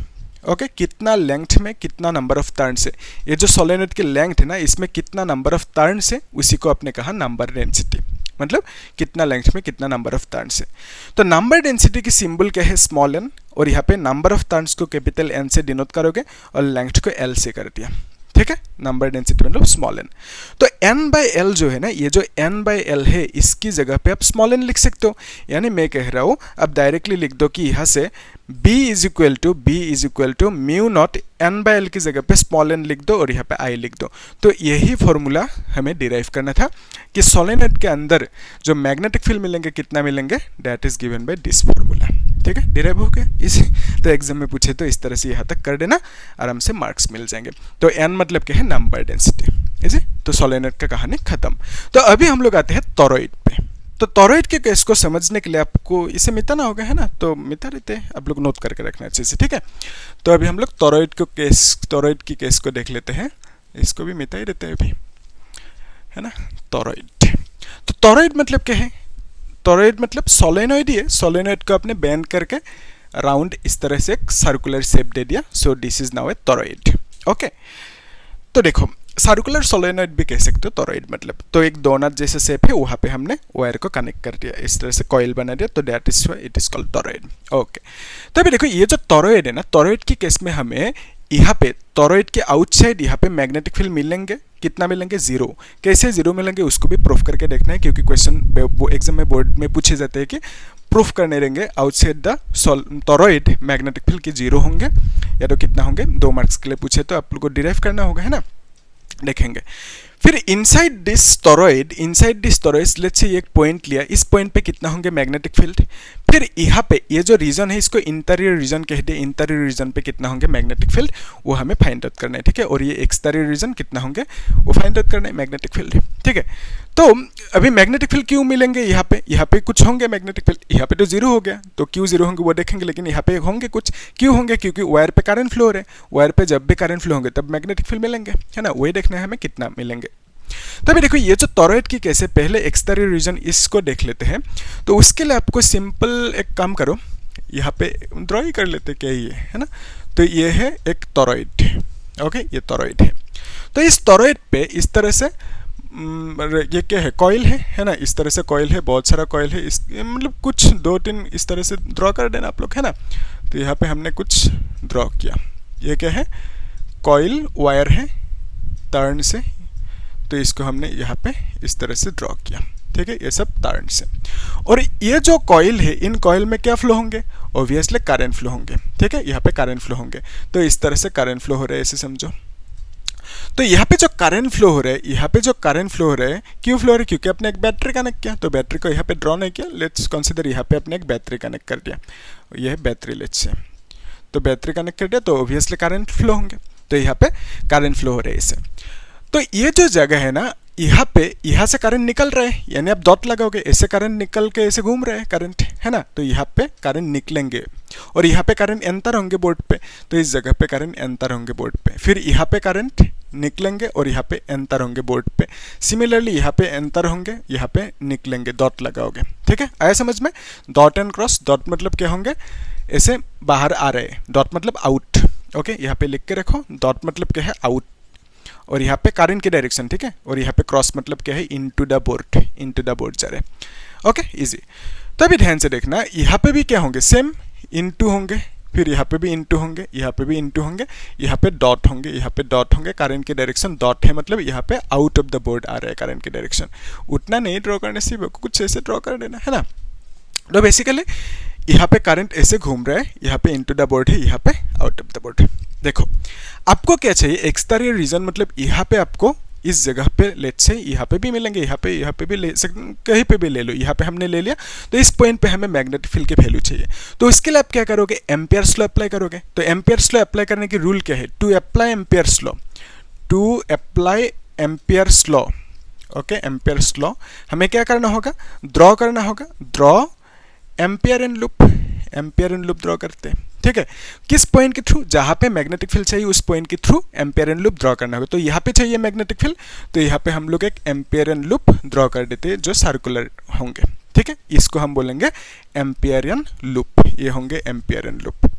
A: okay. कितना लेंथ में कितना नंबर ऑफ टर्न्स है, ये जो सोलेनॉइड की लेंथ है ना इसमें कितना नंबर ऑफ टर्न्स है उसी को आपने कहा नंबर डेंसिटी, मतलब कितना लेंथ में कितना नंबर ऑफ टर्न्स है। तो नंबर डेंसिटी की सिंबल क्या है, स्मॉल n, और यहाँ पे नंबर ऑफ टर्न्स को कैपिटल N से डिनोट करोगे और लेंथ को L से कर दिया, ठीक है। नंबर डेंसिटी मतलब स्मॉल n। तो n बाई एल जो है ना, ये जो n बाई एल है इसकी जगह पे आप स्मॉल n लिख सकते हो, यानी मैं कह रहा हूँ अब डायरेक्टली लिख दो कि यहाँ से b is equal to mu naught n by L की जगह पे स्मॉल n लिख दो और यहाँ पे i लिख दो। तो यही फॉर्मूला हमें डिराइव करना था कि सोलेनॉइड के अंदर जो मैग्नेटिक फील्ड मिलेंगे कितना मिलेंगे, that is given by this formula, ठीक है, डिराइव हो गया इसी। तो एग्जाम में पूछे तो इस तरह से यहाँ तक कर देना, आराम से मार्क्स मिल जाएंगे। तो n मतलब क्या है, नंबर डेंसिटी, इजी। तो सोलेनॉइड का कहानी खत्म। तो अभी हम लोग आते हैं टॉरॉइड पे। तो टॉरॉइड के केस को समझने के लिए आपको इसे मिटाना होगा, है ना, तो मिटा देते हैं, आप लोग नोट करके रखना अच्छे से, ठीक है। तो अभी हम लोग टॉरॉइड की केस को देख लेते हैं, इसको भी मिटा ही देते हैं अभी, है ना। टॉरॉइड, तो टॉरॉइड मतलब क्या है, टॉरॉइड मतलब सोलेनॉइड ही है, सोलेनॉइड को आपने बेंड करके राउंड इस तरह से एक सर्कुलर शेप दे दिया, so this is now A torrid, okay. तो देखो सर्कुलर सोलेनॉइड भी कह सकते हो टॉरॉइड मतलब, तो एक डोनट जैसे शेप है वहाँ पे हमने वायर को कनेक्ट कर दिया, इस तरह से कॉइल बना दिया, तो that is it is called torrid, okay. तो अभी देखो ये जो टॉरॉइड है ना, टॉरॉइड की केस में हमें यहाँ पे टॉरॉइड के आउटसाइड यहाँ पे मैग्नेटिक फील्ड मिलेंगे, कितना मिलेंगे, 0। कैसे 0 मिलेंगे उसको भी प्रूफ करके देखना है, क्योंकि क्वेश्चन एग्जाम में बोर्ड में पूछे जाते हैं कि प्रूफ करने रहेंगे outside the torrid magnetic field की 0 होंगे या तो कितना होंगे, 2 मार्क्स के लिए पूछे तो आप लोग को डिराइव करना होगा, है ना, देखेंगे। फिर inside this torrid let's say एक पॉइंट लिया, इस पॉइंट पे कितना होंगे मैग्नेटिक फील्ड, फिर यहाँ पे ये जो रीजन है इसको इंटीरियर रीजन कह दे, इंटीरियर रीजन पे कितना होंगे मैग्नेटिक फील्ड वो हमें फाइंड आउट करना है, ठीक है। और ये एक्सटीरियर रीजन कितना होंगे वो फाइंड आउट करना है मैग्नेटिक फील्ड, ठीक है। तो अभी मैग्नेटिक फील्ड क्यों मिलेंगे यहाँ पे कुछ होंगे मैग्नेटिक फील्ड, यहाँ पे तो जीरो हो गया तो क्यों जीरो होंगे वो देखेंगे, लेकिन यहाँ पे होंगे कुछ, क्यों होंगे, क्योंकि वायर पे करंट फ्लो हो रहे हैं, वायर पे जब भी करंट फ्लो होंगे तब मैग्नेटिक फील्ड मिलेंगे, है ना। वही देखना है हमें कितना मिलेंगे। तो अभी देखो ये जो टॉरॉइड की केस है, पहले एक्सटीरियर रीजन इसको देख लेते हैं। तो उसके लिए आपको सिंपल एक काम करो, यहाँ पे ड्रॉ ही कर लेते क्या ये, है ना। तो ये है एक टॉरॉइड, ओके, ये टॉरॉइड है। तो इस टॉरॉइड पे इस तरह से ये क्या है, कॉइल है ना, इस तरह से कॉइल है, बहुत सारा कॉइल है, इस मतलब कुछ 2-3 इस तरह से ड्रॉ कर देना आप लोग, है ना। तो यहाँ पे हमने कुछ ड्रॉ किया, ये क्या है, कॉइल वायर है टर्न से, तो इसको हमने यहाँ पे इस तरह से ड्रॉ किया, ठीक है, ये सब टर्न से। और ये जो कॉइल है, इन कॉइल में क्या फ्लो होंगे, ऑब्वियसली करंट फ्लो होंगे, ठीक है, यहाँ पे करंट फ्लो होंगे। तो इस तरह से करंट फ्लो हो रहा है, ऐसे समझो। तो यहाँ पे जो करंट फ्लो हो रहा है, यहाँ पे जो करंट फ्लो हो रहा है, क्यों फ्लो हो रहा है, क्योंकि आपने एक बैटरी कनेक्ट किया। तो बैटरी को यहाँ पे ड्रॉ नहीं किया, लेट्स कंसीडर यहाँ पे आपने एक बैटरी कनेक्ट कर दिया, यह है बैटरी, लेट्स से। तो बैटरी कनेक्ट कर दिया तो ऑब्वियसली करंट फ्लो होंगे, तो यहाँ पे करंट फ्लो हो रहा है इससे। तो ये जो जगह है ना, यहाँ पे यहाँ से करंट निकल रहा है, यानी आप डॉट लगाओगे, ऐसे करंट निकल के ऐसे घूम रहे हैं करंट, है ना। तो यहाँ पे करंट निकलेंगे और यहाँ पे करंट एंटर होंगे बोर्ड पे, तो इस जगह पे करंट एंटर होंगे बोर्ड पे, फिर यहाँ पे करंट निकलेंगे और यहाँ पे एंटर होंगे बोर्ड पे। सिमिलरली यहाँ पे एंटर होंगे, यहाँ पे निकलेंगे, डॉट लगाओगे, ठीक है। आया समझ में, डॉट एंड क्रॉस। डॉट मतलब क्या होंगे, ऐसे बाहर आ रहे हैं, डॉट मतलब आउट, ओके, यहाँ पे लिख के रखो, डॉट मतलब क्या है, आउट, और यहाँ पे करंट की डायरेक्शन, ठीक है। और यहाँ पे क्रॉस मतलब क्या है, into the board, into the board जा रहे हैं, ओके, इजी। तो अभी ध्यान से देखना, यहाँ पे भी क्या होंगे, सेम इनटू होंगे, फिर यहाँ पे भी इनटू होंगे, यहाँ पे भी इनटू होंगे, यहाँ पे डॉट होंगे, यहाँ पे डॉट होंगे। करंट की डायरेक्शन डॉट है, मतलब यहाँ पे आउट ऑफ द बोर्ड आ रहा है करंट की डायरेक्शन। उतना नहीं ड्रॉ करने से कुछ ऐसे ड्रॉ कर देना, है ना। तो बेसिकली यहाँ पे करंट ऐसे घूम रहा है, यहाँ पे इनटू द बोर्ड है, यहाँ पे आउट ऑफ द बोर्ड है। देखो आपको क्या चाहिए, एक्सटीरियर रीजन, मतलब यहाँ पे आपको इस जगह पे लेट्स से यहाँ पे भी मिलेंगे, यहाँ पे भी ले सकते, कहीं पे भी ले लो, यहाँ पे हमने ले लिया। तो इस पॉइंट पे हमें मैग्नेटिक फील्ड की वैल्यू चाहिए, तो इसके लिए आप क्या करोगे, एम्पियर्स लॉ अप्लाई करोगे। तो एम्पियर्स लॉ अप्लाई करने की रूल क्या है, to apply Ampere's law, to apply Ampere's law, okay, Ampere's law हमें क्या करना होगा, ड्रॉ करना होगा, draw ampere and loop, ampere and loop draw करते हैं, ठीक है। किस पॉइंट के थ्रू, जहां पे मैग्नेटिक फील्ड चाहिए उस पॉइंट के through ampere and loop draw करना होगा। तो यहाँ पे चाहिए मैग्नेटिक फील्ड, तो यहाँ पे हम लोग एक एम्पियर एंड लूप ड्रॉ कर देते हैं जो सर्कुलर होंगे, ठीक है। इसको हम बोलेंगे एम्पियरियन लूप, ये होंगे एम्पियरियन लूप,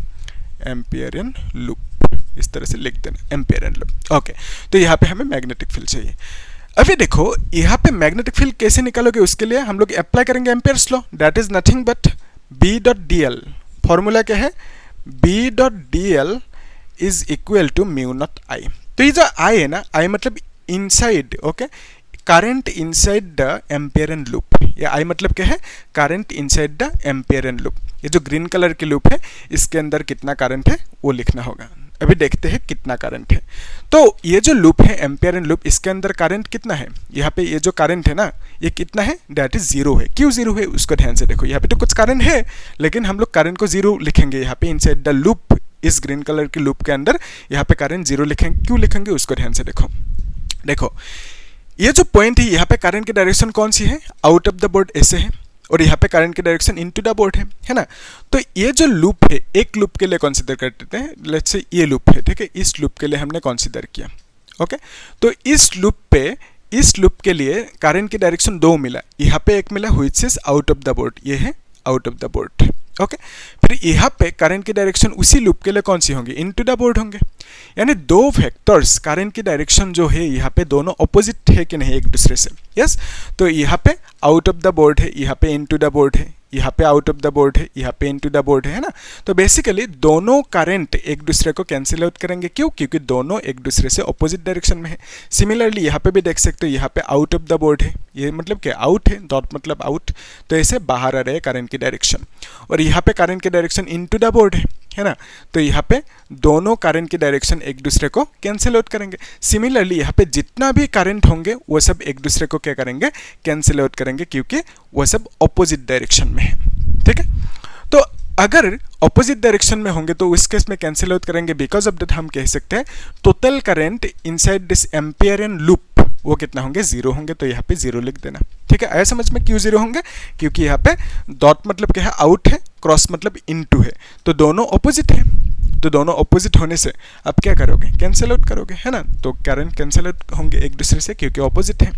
A: एम्पियरियन लूप, इस तरह से लिख देना एम्पियरियन लूप, ओके। तो यहाँ पे हमें मैग्नेटिक फील्ड चाहिए। अभी देखो यहाँ पे मैग्नेटिक फील्ड कैसे निकालोगे, उसके लिए हम लोग अप्लाई करेंगे Ampere's law, that is nothing but B dot D L. Formula क्या है, B dot D L is equal to mu naught I. तो ये जो आई है ना, आई मतलब inside, okay, current inside the ampere and loop. ये I मतलब क्या है, current inside the ampere and loop. ये जो ग्रीन कलर की लूप है इसके अंदर कितना करंट है वो लिखना होगा। अभी देखते हैं कितना करंट है। तो ये जो लूप है एम्पियर एंड लूप, इसके अंदर करंट कितना है, यहाँ पे ये जो करंट है ना ये कितना है, दैट इज जीरो है। क्यों जीरो है उसको ध्यान से देखो, यहाँ पे तो कुछ करंट है लेकिन हम लोग करंट को जीरो लिखेंगे यहाँ पे इनसाइड द लूप, इस ग्रीन कलर की लूप के अंदर यहाँ पे करंट जीरो लिखेंगे। क्यों लिखेंगे उसको ध्यान से देखो। देखो ये जो पॉइंट है यहाँ पे करंट की डायरेक्शन कौन सी है, आउट ऑफ द बोर्ड ऐसे है, और यहाँ पे करंट की डायरेक्शन इनटू द बोर्ड है ना। तो ये जो लूप है, एक लूप के लिए कंसीडर करते हैं, लेट्स से ये लूप है, ठीक है, इस लूप के लिए हमने कंसीडर किया, ओके। तो इस लूप के लिए करंट की डायरेक्शन दो मिला, यहाँ पे एक मिला which is out of the board, ये है out of the board, okay. फिर यहाँ पे करंट की डायरेक्शन उसी लूप के लिए कौन सी होंगी, इनटू द बोर्ड होंगे। यानी दो वेक्टर्स करंट की डायरेक्शन जो है यहाँ पे दोनों ऑपोजिट है कि नहीं एक दूसरे से, यस। तो यहाँ पे आउट ऑफ द बोर्ड है, यहाँ पे इनटू द बोर्ड है, यहाँ पे आउट ऑफ द बोर्ड है, यहाँ पे इनटू द बोर्ड है ना। तो बेसिकली दोनों करंट एक दूसरे को कैंसिल आउट करेंगे, क्यों, क्योंकि दोनों एक दूसरे से ऑपोजिट डायरेक्शन में है। सिमिलरली यहाँ पे भी देख सकते हो, यहाँ पे आउट ऑफ द बोर्ड है, ये मतलब क्या, आउट है, डॉट मतलब आउट, तो ऐसे बाहर आ रहे हैं करंट की डायरेक्शन। और यहाँ पे करंट की डायरेक्शन इनटू द बोर्ड है ना, तो यहाँ पे दोनों करंट की डायरेक्शन एक दूसरे को कैंसिल आउट करेंगे। सिमिलरली यहाँ पे जितना भी करंट होंगे वो सब एक दूसरे को क्या करेंगे, कैंसिल आउट करेंगे, क्योंकि वो सब ऑपोजिट डायरेक्शन में है। ठीक है, तो अगर ऑपोजिट डायरेक्शन में होंगे तो उस केस में कैंसिल आउट करेंगे। बिकॉज ऑफ दैट हम कह सकते हैं total current inside this Amperian loop वो कितना होंगे, 0 होंगे। तो यहाँ पे 0 लिख देना। ठीक है, आया समझ में क्यों 0 होंगे, क्योंकि यहाँ पे डॉट मतलब क्या है, आउट है, क्रॉस मतलब इनटू है, तो दोनों ऑपोजिट है। तो दोनों ऑपोजिट होने से आप क्या करोगे, कैंसिल आउट करोगे, है ना। तो करंट कैंसिल आउट होंगे एक दूसरे से क्योंकि ऑपोजिट है।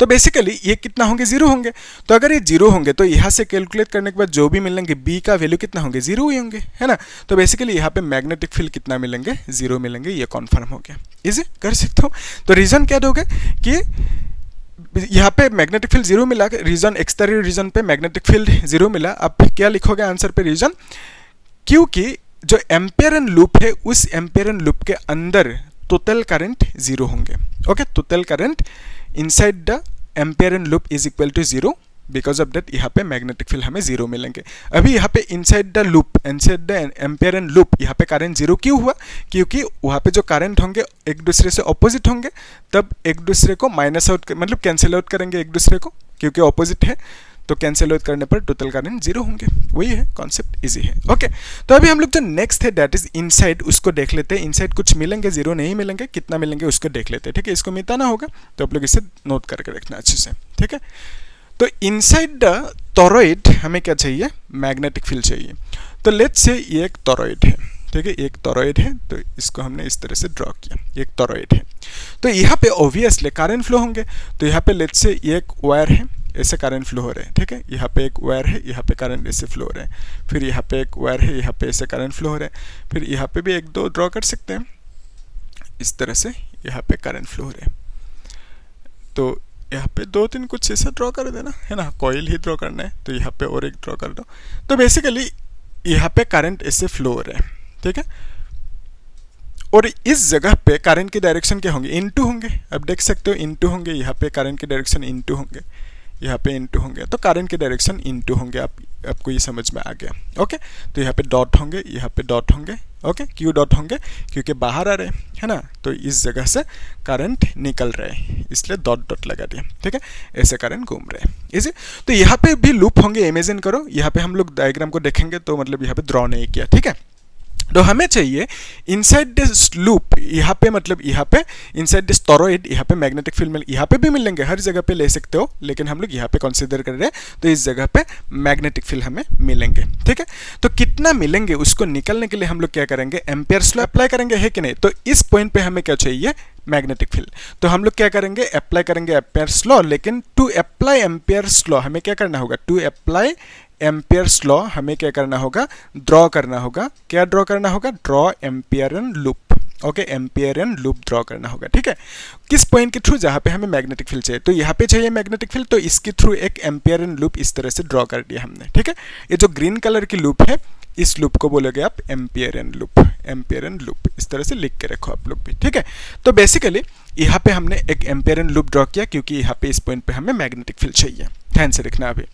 A: तो बेसिकली ये कितना होंगे, 0 होंगे। तो अगर ये 0 होंगे तो यहाँ से कैलकुलेट करने के बाद जो भी मिलेंगे बी का वैल्यू कितना होंगे, 0 ही होंगे, है ना। तो बेसिकली यहाँ पे मैग्नेटिक फील्ड कितना मिलेंगे, 0 मिलेंगे। ये कॉन्फर्म हो गया, इजी कर सकते हो। तो रीजन क्या दोगे कि यहाँ पे मैग्नेटिक फील्ड 0 मिला, रीजन एक्सटेरियर रीजन पे मैग्नेटिक फील्ड 0 मिला। अब क्या लिखोगे आंसर पे, रीजन, क्योंकि जो एम्पियरन लूप है उस एम्पियरन लूप के अंदर टोटल करंट 0 होंगे। Okay, total current inside the Amperian loop is equal to 0। Because of that यहाँ पे मैग्नेटिक फील्ड हमें 0 मिलेंगे। अभी यहाँ पे inside the loop, inside the Amperian loop, यहाँ पे करंट 0 क्यों हुआ, क्योंकि वहाँ पे जो करंट होंगे एक दूसरे से ऑपोजिट होंगे, तब एक दूसरे को माइनस आउट मतलब कैंसिल आउट करेंगे एक दूसरे को, क्योंकि ऑपोजिट है। तो कैंसिल आउट करने पर टोटल करंट 0 होंगे। वही है कॉन्सेप्ट, इजी है। ओके, तो अभी हम लोग जो नेक्स्ट है दैट इज इनसाइड, उसको देख लेते हैं। इनसाइड कुछ मिलेंगे, 0 नहीं मिलेंगे, कितना मिलेंगे उसको देख लेते हैं। ठीक है, इसको मिटाना होगा, तो आप लोग इसे नोट करके रखना अच्छे से। ठीक है, तो इनसाइड द टॉरॉइड हमें क्या चाहिए, मैग्नेटिक फील्ड चाहिए। तो लेट्स से ये एक टॉरॉइड है। ठीक है, एक टॉरॉइड है, तो इसको हमने इस तरह से ड्रॉ किया, एक टॉरॉइड है। तो यहाँ पे ऑब्वियसली करंट फ्लो होंगे। तो यहाँ पे लेट्स से ये एक वायर है, ऐसे करंट फ्लो हो रहे हैं। ठीक है, यहाँ पे एक वायर है, यहाँ पे करंट ऐसे फ्लो हो रहे हैं। फिर यहाँ पे एक वायर है, यहाँ पे ऐसे करंट फ्लो हो रहे हैं। फिर यहाँ पे भी एक दो ड्रॉ कर सकते हैं इस तरह से, यहाँ पे करंट फ्लो हो रहे हैं। तो यहाँ पे 2-3 कुछ ऐसा ड्रॉ कर देना, है ना, कॉइल ही ड्रॉ करना है। तो यहाँ पे और एक ड्रॉ कर दो। तो बेसिकली यहाँ पे करंट ऐसे फ्लो हो रहे हैं। ठीक है, और इस जगह पे करंट की डायरेक्शन क्या होंगे, इनटू होंगे। अब देख सकते हो इनटू होंगे, यहाँ पे करंट की डायरेक्शन इनटू होंगे, यहाँ पे इनटू होंगे, तो करंट की डायरेक्शन इनटू होंगे। आपको ये समझ में आ गया। ओके, तो यहाँ पे डॉट होंगे, यहाँ पे डॉट होंगे। ओके, क्यों डॉट होंगे, क्योंकि बाहर आ रहे हैं, है ना। तो इस जगह से करंट निकल रहे हैं, इसलिए डॉट डॉट लगा दिया। ठीक है, ऐसे करंट घूम रहे हैं, इजी। तो यहाँ पे भी लूप होंगे, इमेजिन करो। यहाँ पे हम लोग डायग्राम को देखेंगे तो मतलब यहाँ पे ड्रॉ नहीं किया। ठीक है, तो हमें चाहिए इनसाइड दिस लूप, यहाँ पे मतलब यहाँ पे इनसाइड दिस टॉरॉइड, यहाँ पे मैग्नेटिक फील्ड मिल, यहाँ पे भी मिलेंगे, हर जगह पे ले सकते हो, लेकिन हम लोग यहाँ पे कंसीडर कर रहे हैं। तो इस जगह पे मैग्नेटिक फील्ड हमें मिलेंगे। ठीक है, तो कितना मिलेंगे उसको निकालने के लिए हम लोग क्या करेंगे, एम्पियर्स लॉ अप्लाई करेंगे, है कि नहीं। तो इस पॉइंट पे हमें क्या चाहिए, मैग्नेटिक फील्ड। तो हम लोग क्या करेंगे, अप्लाई करेंगे एम्पियर्स लॉ। लेकिन टू अप्लाई एम्पियर्स लॉ हमें क्या करना होगा, टू अप्लाई एम्पियर्स लॉ हमें क्या करना होगा, ड्रॉ करना होगा। क्या ड्रॉ करना होगा, draw Amperian loop. Okay, Amperian loop draw करना होगा। ठीक है, किस पॉइंट के थ्रू, जहां पे हमें मैग्नेटिक फील्ड चाहिए। तो यहाँ पे चाहिए मैग्नेटिक फील्ड, तो इसके थ्रू एक एम्पियरन लूप इस तरह से ड्रॉ कर दिया हमने। ठीक है, ये जो ग्रीन कलर की लूप है, इस लूप को बोलोगे आप एम्पियरन लूप। एम्पियरन लूप इस तरह से लिख के रखो आप लोग भी। ठीक है, तो बेसिकली यहाँ पे हमने एक एम्पियरन लूप ड्रॉ किया, क्योंकि यहाँ पे इस पॉइंट पे हमें मैग्नेटिक फील्ड चाहिए। ध्यान से रखना अभी।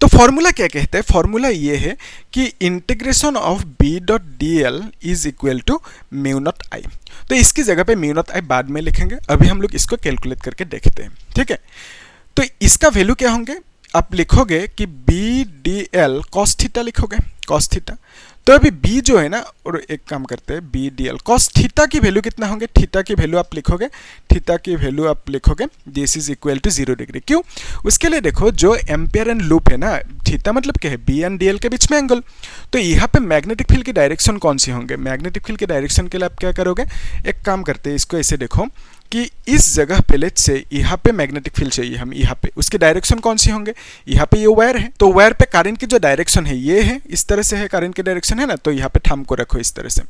A: तो फॉर्मूला क्या कहता है, फॉर्मूला ये है कि integration of B dot D L is equal to mu naught I. तो इसकी जगह पे म्यू नॉट आई बाद में लिखेंगे, अभी हम लोग इसको कैलकुलेट करके देखते हैं। ठीक है, तो इसका वैल्यू क्या होंगे, आप लिखोगे कि B D L cos theta लिखोगे, कॉस थीटा। तो अभी b जो है ना, और एक काम करते हैं, B D L cos theta की वैल्यू कितना होंगे, थीटा की वैल्यू आप लिखोगे, थीटा की वैल्यू आप लिखोगे this is equal to 0 degree. क्यों, उसके लिए देखो जो एम्पियरन लूप है ना, थीटा मतलब क्या है, बी एंड डी एल के बीच में एंगल। तो यहाँ पे मैग्नेटिक फील्ड की डायरेक्शन कौन सी होंगे, मैग्नेटिक फील्ड की डायरेक्शन के लिए आप क्या करोगे, एक काम करते हैं, इसको ऐसे देखो कि इस जगह पे लेट से यहाँ पे मैग्नेटिक फील्ड चाहिए हम, यहाँ पे उसके डायरेक्शन कौन सी होंगे, यहाँ पे ये वायर है, तो वायर पे करंट की जो डायरेक्शन है ये है, इस तरह से है करंट की डायरेक्शन, है ना। तो यहाँ पे थंब को रखो इस तरह से।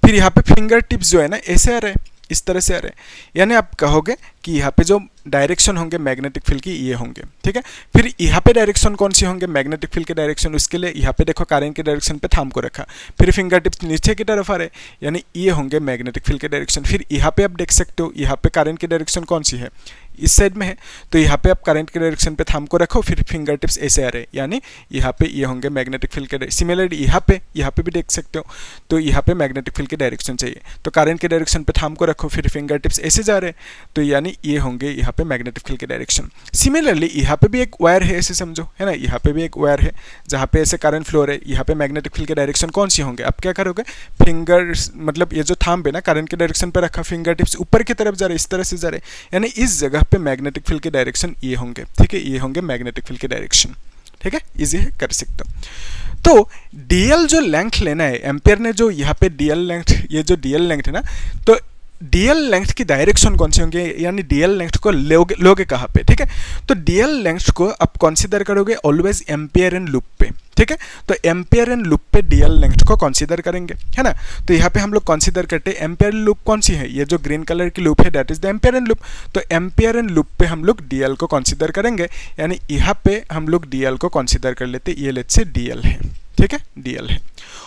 A: फिर यहाँ पे फिंगर टिप्स जो है ना ऐसे आ रहे हैं, इस तरह से आ रहे हैं, यानी आप कहोगे कि यहाँ पे जो डायरेक्शन होंगे मैग्नेटिक फील्ड की ये होंगे। ठीक है, फिर यहाँ पे डायरेक्शन कौन सी होंगे, मैग्नेटिक फील्ड के डायरेक्शन, उसके लिए यहाँ पे देखो करंट के डायरेक्शन पे थंब को रखा, फिर फिंगर टिप्स नीचे की तरफ आ रहे, यानी ये होंगे मैग्नेटिक फील्ड के डायरेक्शन। फिर यहाँ पे आप देख सकते हो, यहाँ पे करंट की डायरेक्शन कौन सी है, इस साइड में है, तो यहाँ पे आप करंट के डायरेक्शन पे थंब को रखो, फिर फिंगर टिप्स ऐसे आ रहे हैं, यानी यहाँ पे ये होंगे मैग्नेटिक फील्ड के। सिमिलरली यहाँ पे भी देख सकते हो, तो यहाँ पे मैग्नेटिक फील्ड की डायरेक्शन चाहिए, तो करंट के डायरेक्शन पे थंब को रखो, फिर फिंगर टिप्स ऐसे जा रहे हैं, तो यानी ये होंगे यहाँ पे मैग्नेटिक फील्ड की डायरेक्शन। सिमिलरली यहाँ पे भी एक वायर है ऐसे समझो, है ना, यहाँ पे भी एक वायर है जहाँ पे ऐसे करंट फ्लो है, यहाँ पे मैग्नेटिक फील्ड के डायरेक्शन कौन सी होंगे, आप क्या करोगे, फिंगर्स मतलब ये जो थंब है ना करंट के डायरेक्शन पे रखा, फिंगर टिप्स ऊपर की तरफ जा रहे, इस तरह से जा रहे, यानी इस जगह पे मैग्नेटिक फील्ड के डायरेक्शन ये होंगे, ठीक है, ये होंगे मैग्नेटिक फील्ड के डायरेक्शन, ठीक है, इजी है, कर सकते हो। तो डीएल जो लेंथ लेना है, एम्पियर ने जो यहाँ पे डीएल लेंथ, ये जो डीएल लेंथ है ना, तो डीएल लेंथ की डायरेक्शन कौन सी होंगे, यानी डीएल लेंथ को लोगे कहाँ पे, ठीक है, तो डीएल लेंथ को आप कंसीडर करोगे ऑलवेज एम्पियर एंड लूप पे, ठीक है, तो एम्पियर एंड लूप पे डीएल लेंथ को कंसीडर करेंगे, है ना, तो यहाँ पे हम लोग कंसीडर करते हैं एम्पियर लूप कौन सी है, ये जो ग्रीन कलर की लूप है that is the ampere and loop, तो एम्पियर एंड लूप पे हम लोग डीएल को कंसीडर करेंगे, यानी यहाँ पे हम लोग डीएल को कंसीडर कर लेते, ये लेट्स से डीएल है, ठीक है, डीएल है,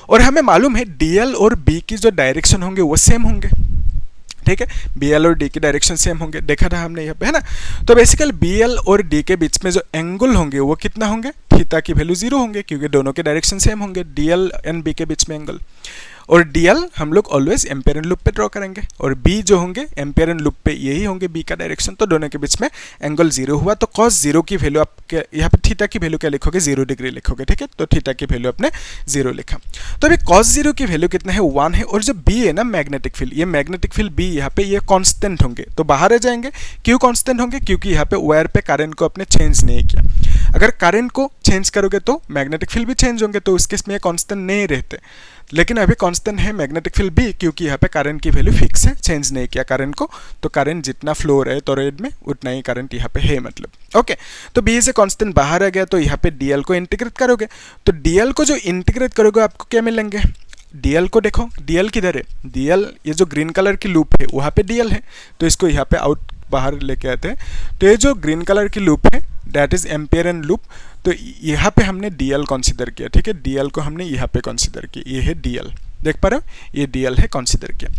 A: और हमें मालूम है डीएल और बी की जो डायरेक्शन होंगे वो सेम होंगे, ठीक है, BL और D की डायरेक्शन सेम होंगे, देखा था हमने यहाँ पे, है ना, तो बेसिकली BL और D के बीच में जो एंगल होंगे वो कितना होंगे, थीटा की वैल्यू 0 होंगे, क्योंकि दोनों के डायरेक्शन सेम होंगे, DL एंड B के बीच में एंगल, और DL हम लोग ऑलवेज एम्पियर एंड लूप पे ड्रॉ करेंगे, और B जो होंगे एम्पियर एंड लूप पे यही होंगे B का डायरेक्शन, तो दोनों के बीच में एंगल 0 हुआ, तो cos 0 की वैल्यू आप यहाँ पे थीटा की वैल्यू क्या लिखोगे, 0 डिग्री लिखोगे, ठीक है, तो थीटा की वैल्यू आपने 0 लिखा, तो अभी cos 0 की वैल्यू कितना है, 1 है, और जो B है ना मैग्नेटिक फील्ड, ये मैग्नेटिक फील्ड B यहाँ पे ये कांस्टेंट होंगे, तो बाहर आ जाएंगे, क्यों कांस्टेंट होंगे, क्योंकि यहाँ पे वायर पे करंट को आपने चेंज नहीं किया, अगर करंट को चेंज करोगे तो मैग्नेटिक फील्ड भी चेंज होंगे, तो उस केस में ये कांस्टेंट नहीं रहते, लेकिन अभी कांस्टेंट है मैग्नेटिक फील्ड भी, क्योंकि यहाँ पे करंट की वैल्यू फिक्स है, चेंज नहीं किया करंट को, तो करंट जितना फ्लो हो रहा है टॉरॉइड में उतना ही करंट यहाँ पे है, मतलब ओके, तो बी से कांस्टेंट बाहर आ गया, तो यहाँ पे डीएल को इंटीग्रेट करोगे, तो डीएल को जो इंटीग्रेट करोगे आपको क्या मिलेंगे, डीएल को देखो, डीएल किधर है, डीएल ये जो ग्रीन कलर की लूप है वहाँ पे डीएल है, तो इसको यहाँ पे आउट बाहर लेके आते हैं, तो ये जो ग्रीन कलर की लूप है that is ampere and loop, तो यहाँ पे हमने डीएल कंसीडर किया, ठीक है, डीएल को हमने यहाँ पे कंसीडर किया, ये है डीएल, देख पा रहे हो, ये डीएल है, कंसीडर किया,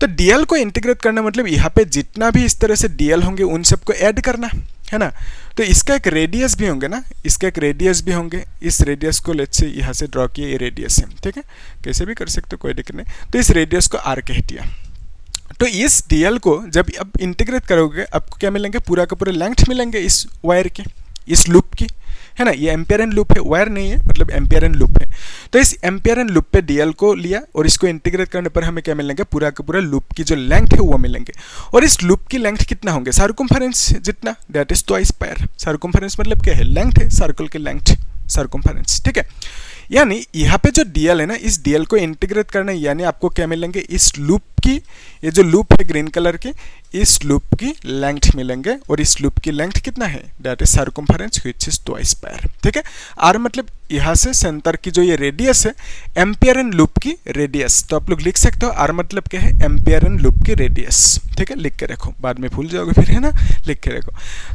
A: तो डीएल को इंटीग्रेट करना मतलब यहाँ पे जितना भी इस तरह से डीएल होंगे उन सबको ऐड करना, है ना, तो इसका एक रेडियस भी होंगे ना, इसका एक रेडियस भी होंगे, इस रेडियस को लेट्स से यहाँ से ड्रॉ किया, ये रेडियस है, ठीक है, कैसे भी कर सकते हो कोई दिक्कत नहीं, तो इस रेडियस को आर कह दिया, तो इस डीएल को जब अब इंटीग्रेट करोगे आपको क्या मिलेंगे, पूरा का पूरा लेंथ मिलेंगे इस वायर की, इस लूप की, है ना, ये एम्पियर एंड लूप है, वायर नहीं है, मतलब एम्पियर एंड लूप है, तो इस एम्पियर एंड लूप पे डीएल को लिया और इसको इंटीग्रेट करने पर हमें क्या मिलेंगे, पूरा का पूरा लूप की जो लेंथ है वो मिलेंगे, और इस लूप की लेंथ कितना होंगे, सर्कमफेरेंस जितना, that is twice pi r, circumference मतलब क्या है, लेंथ है, सर्कल की लेंथ, सर्कमफेरेंस, ठीक है, यानी यहाँ पे जो डीएल है ना, इस डीएल को इंटीग्रेट करना है, यानी आपको क्या मिलेंगे, इस लूप की, ये जो लूप है ग्रीन कलर की, इस लूप की लेंथ मिलेंगे, और इस लूप की लेंथ कितना है, that is circumference which is twice pi r, ठीक है, आर मतलब यहाँ से सेंटर की जो ये रेडियस है, एम्पियर एंड लूप की रेडियस, तो आप लोग लिख सकते हो आर मतलब क्या है, एम्पियर एंड लूप की रेडियस, ठीक है, लिख के रखो, बाद में भूल जाओगे फिर, है ना, लिख के रखो,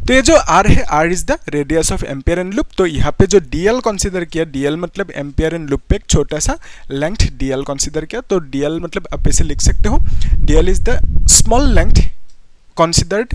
A: तो ये जो आर है, R is the radius of Ampere and loop, तो यहाँ पे जो डीएल कंसीडर किया, डीएल मतलब एम्पियर एंड लूप पे एक छोटा सा लेंथ डीएल कंसीडर किया, तो डीएल मतलब आप ऐसे लिख सकते हो, DL is the small length considered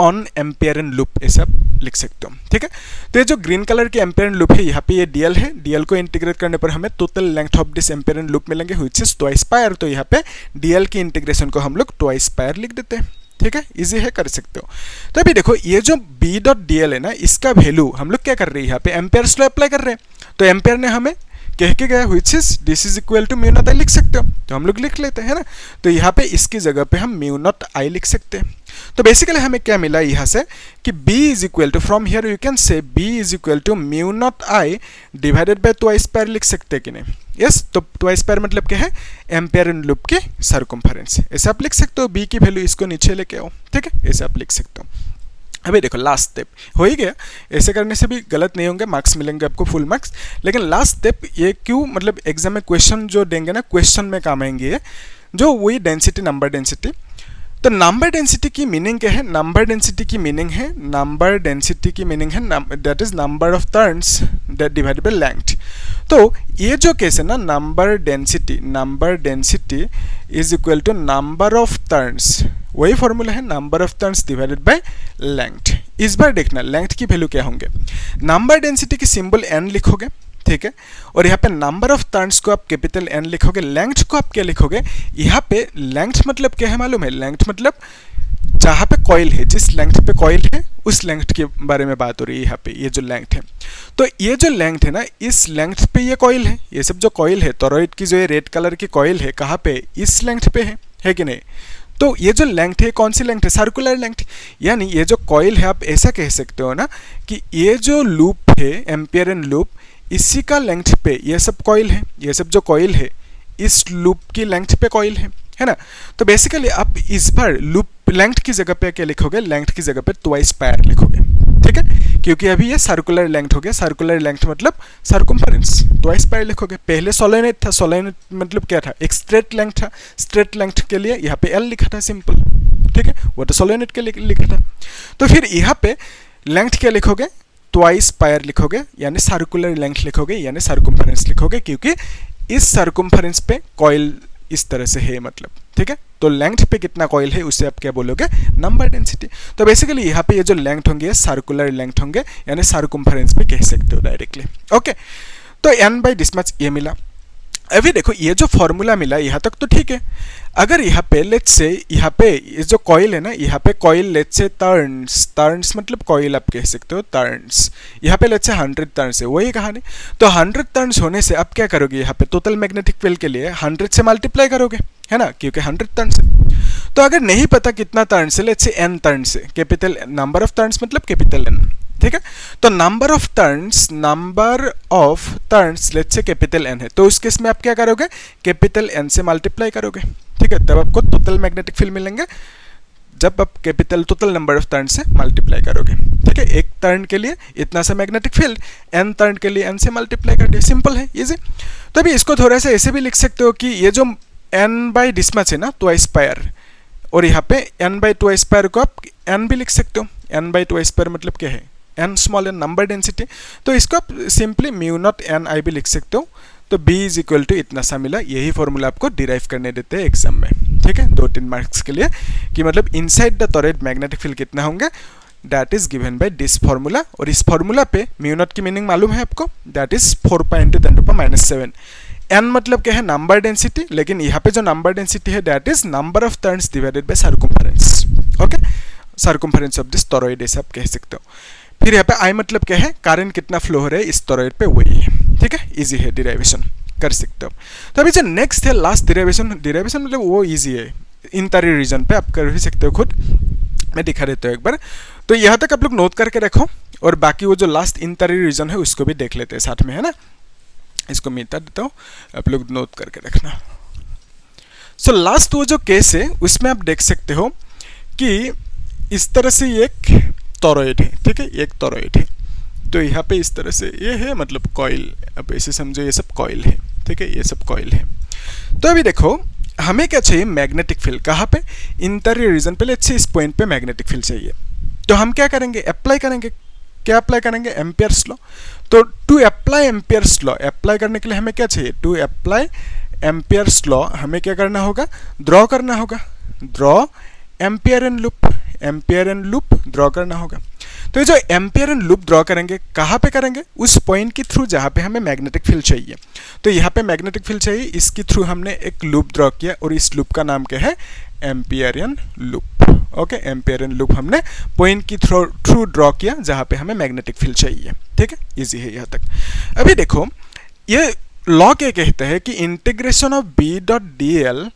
A: on ampere and loop, ऐसा लिख सकते हो, ठीक है, तो ये जो ग्रीन कलर की एम्पियर एंड लूप है, यहाँ पे ये डीएल है, डीएल को इंटीग्रेट करने पर हमें total length of this ampere and loop मिलेंगे व्हिच इज ट्वाइस पायर, तो यहाँ पे डीएल की इंटीग्रेशन को हम लोग ट्वाइस पायर लिख देते हैं, ठीक है, इजी है, कर सकते हो, तो अभी देखो ये जो बी डॉट डीएल है ना, इसका वैल्यू हम लोग क्या कर रहे हैं, यहाँ पे एम्पियर लॉ अप्लाई कर रहे हैं, तो एम्पियर ने हमें कह के गया which is this is equal to mu naught I लिख सकते हो, तो हम लोग लिख लेते हैं ना, तो यहाँ पे इसकी जगह पे हम म्यू नॉट आई लिख सकते हैं, तो बेसिकली हमें क्या मिला यहाँ से कि B is equal to, from here you can say B is equal to mu naught I divided by twice pi r लिख सकते हैं कि नहीं, यस, तो ट्वाइस पायर मतलब क्या है, एम्पियर एंड लूप की सर्कमफेरेंस, ऐसे आप लिख सकते हो, B की वैल्यू इसको नीचे लेके आओ, ठीक है, ऐसे आप लिख सकते हो। अभी देखो लास्ट स्टेप हो ही गया, ऐसे करने से भी गलत नहीं होंगे, मार्क्स मिलेंगे आपको फुल मार्क्स, लेकिन लास्ट स्टेप ये क्यों, मतलब एग्जाम में क्वेश्चन जो देंगे ना, क्वेश्चन में काम आएंगे जो वही डेंसिटी, नंबर डेंसिटी, तो नंबर डेंसिटी की मीनिंग क्या है, नंबर डेंसिटी की मीनिंग है, नंबर डेंसिटी की मीनिंग है that is number of turns that divided by length, तो ये जो केस है ना, number density is equal to number of turns वही फॉर्मूला है number of turns divided by length. इस बार देखना लेंथ की वैल्यू क्या होंगे, नंबर डेंसिटी की सिंबल n लिखोगे, ठीक है, और यहाँ पे नंबर ऑफ टर्न्स को आप कैपिटल N लिखोगे, लेंथ को आप क्या लिखोगे, यहाँ पे लेंथ मतलब क्या है मालूम है, लेंथ मतलब जहाँ पे कॉइल है, जिस लेंथ पे कॉइल है उस लेंथ के बारे में बात हो रही है यहाँ पे, ये जो लेंथ है। तो ये जो लेंथ है ना, इस लेंथ पे ये कॉइल है, ये सब जो कॉइल है टॉरॉइड की जो ये रेड कलर की कॉइल है कहाँ पे, इस लेंथ पे है कि नहीं। तो ये जो लेंथ है कौन सी लेंथ है, सर्कुलर लेंथ, यानी ये जो कॉइल है आप ऐसा कह सकते हो ना कि ये जो लूप है एम्पियरन लूप, इसी का लेंथ पे ये सब कॉइल है, ये सब जो कॉइल है इस लूप की लेंथ पे कॉइल है ना। तो बेसिकली आप इस बार लूप लेंथ की जगह पे क्या लिखोगे, लेंथ की जगह पे ट्वाइस पायर लिखोगे, ठीक है, क्योंकि अभी ये सर्कुलर लेंथ हो गया, सर्कुलर लेंथ मतलब सर्कमफरेंस, ट्वाइस पायर लिखोगे। पहले सोलेनोइड था, सोलेनोइड मतलब क्या था, एक स्ट्रेट लेंथ था, स्ट्रेट लेंथ के लिए यहाँ पे L लिखा था सिंपल, ठीक है, वो तो सोलेनोइड के लिए लिखा था। तो फिर यहाँ पे लेंथ क्या लिखोगे, ट्वाइस पायर लिखोगे, यानी सर्कुलर लेंथ लिखोगे, यानी सर्कमफरेंस लिखोगे, क्योंकि इस सर्कमफरेंस पे कॉइल इस तरह से है मतलब, ठीक है। तो लेंथ पे कितना कॉइल है उसे आप क्या बोलोगे, नंबर डेंसिटी। तो बेसिकली यहाँ पे ये जो लेंथ होंगे सर्कुलर लेंथ होंगे, यानी सर्कमफरेंस पे कह सकते हो डायरेक्टली, ओके। तो n बाई दिस मच ये मिला। अभी देखो ये जो फॉर्मूला मिला यहाँ तक तो ठीक है। अगर यहाँ पे लेट्स से यहाँ पे ये जो कॉइल है ना, यहाँ पे कॉइल लेट्स से टर्न्स मतलब कॉइल आप कह सकते हो टर्न्स, यहाँ पे लेट्स से 100 टर्न्स है, वही कहानी। तो 100 टर्न्स होने से आप क्या करोगे, यहाँ पे टोटल मैग्नेटिक फील्ड के लिए 100 से मल्टीप्लाई करोगे, है ना, क्योंकि 100 टर्न्स है। तो अगर नहीं पता कितना टर्न्स है, लेट्स से n टर्न्स है, कैपिटल नंबर ऑफ टर्न्स मतलब कैपिटल N, ठीक है। तो number of turns let's say capital N है, तो उस केस में आप क्या करोगे, कैपिटल N से मल्टीप्लाई करोगे, ठीक है, तब आपको टोटल मैग्नेटिक फील्ड मिलेंगे जब आप capital total number of turn से मल्टीप्लाई करोगे, ठीक है। एक टर्न के लिए इतना सा मैग्नेटिक फील्ड, n टर्न के लिए n से मल्टीप्लाई कर दिया, सिंपल है, इजी। तो अभी इसको थोड़ा सा ऐसे भी लिख सकते हो कि ये जो n बाई दिस मच है ना, ट्वाइस पायर, और यहाँ पे n बाई ट्वाइस पायर को आप n भी लिख सकते हो, n बाई ट्वाइस पायर मतलब क्या है, n small n number density, तो इसको आप simply mu naught n i भी लिख सकते हो। तो b इज इक्वल टू इतना सा मिला, यही फॉर्मूला आपको डिराइव करने देते हैं एग्जाम में, ठीक है, 2-3 मार्क्स के लिए, कि मतलब inside the torrid magnetic field कितना होंगे, that is given by this formula. और इस फॉर्मूला पे म्यू नॉट की मीनिंग मालूम है आपको, दैट इज 4.10⁻⁷। n मतलब क्या है, नंबर डेंसिटी, लेकिन यहाँ पे जो नंबर डेंसिटी है that is number of turns divided bye circumference, okay, circumference of this torrid ऐसे आप कह सकते हो। फिर यहाँ पे I मतलब क्या है, करंट कितना फ्लो हो रहा है इस टॉरॉइड पे, वही है, ठीक है, इजी है, डिराइवेशन कर सकते हो। तो अभी जो नेक्स्ट है लास्ट डिराइवेशन मतलब वो इजी है, इंटरी रीजन पे आप कर भी सकते हो खुद, मैं दिखा देता हूँ एक बार। तो यहाँ तक आप लोग नोट करके रखो, और बाकी वो जो लास्ट इंटरी रीजन है उसको भी देख लेते हैं साथ में, है ना, इसको मिटा देता हूँ, आप लोग नोट करके रखना। सो लास्ट वो जो केस है उसमें आप देख सकते हो कि इस तरह से एक टॉरॉइड है, ठीक है, एक टॉरॉइड है, तो यहाँ पे इस तरह से ये है मतलब कॉइल, अब ऐसे समझो ये सब कॉइल है, ठीक है, ये सब कॉइल है। तो अभी देखो हमें क्या चाहिए, मैग्नेटिक फील्ड, कहाँ पे, इंटीरियर रीजन पे, लेट्स से इस पॉइंट पे मैग्नेटिक फील्ड चाहिए। तो हम क्या करेंगे, अप्लाई करेंगे, क्या अप्लाई करेंगे, एम्पियर्स लॉ। तो to apply Ampere's law, apply करने के लिए हमें क्या चाहिए, टू अप्लाई एम्पियर्स लॉ हमें क्या करना होगा, ड्रॉ करना होगा, ड्रॉ एम्पियरन लूप ड्रॉ करना होगा। तो ये जो एम्पियरन लूप ड्रॉ करेंगे कहाँ पे करेंगे, उस पॉइंट के थ्रू जहाँ पे हमें मैग्नेटिक फील्ड चाहिए। तो यहाँ पे मैग्नेटिक फील्ड चाहिए, इसके थ्रू हमने एक लूप ड्रॉ किया, और इस लूप का नाम क्या है, एम्पियरन लूप, ओके, एम्पियरन लूप हमने पॉइंट की थ्रू ड्रॉ किया जहाँ पे हमें मैग्नेटिक फील्ड चाहिए, ठीक है, इजी है यहाँ तक। अभी देखो ये लॉ क्या कहता है कि integration of b dot dl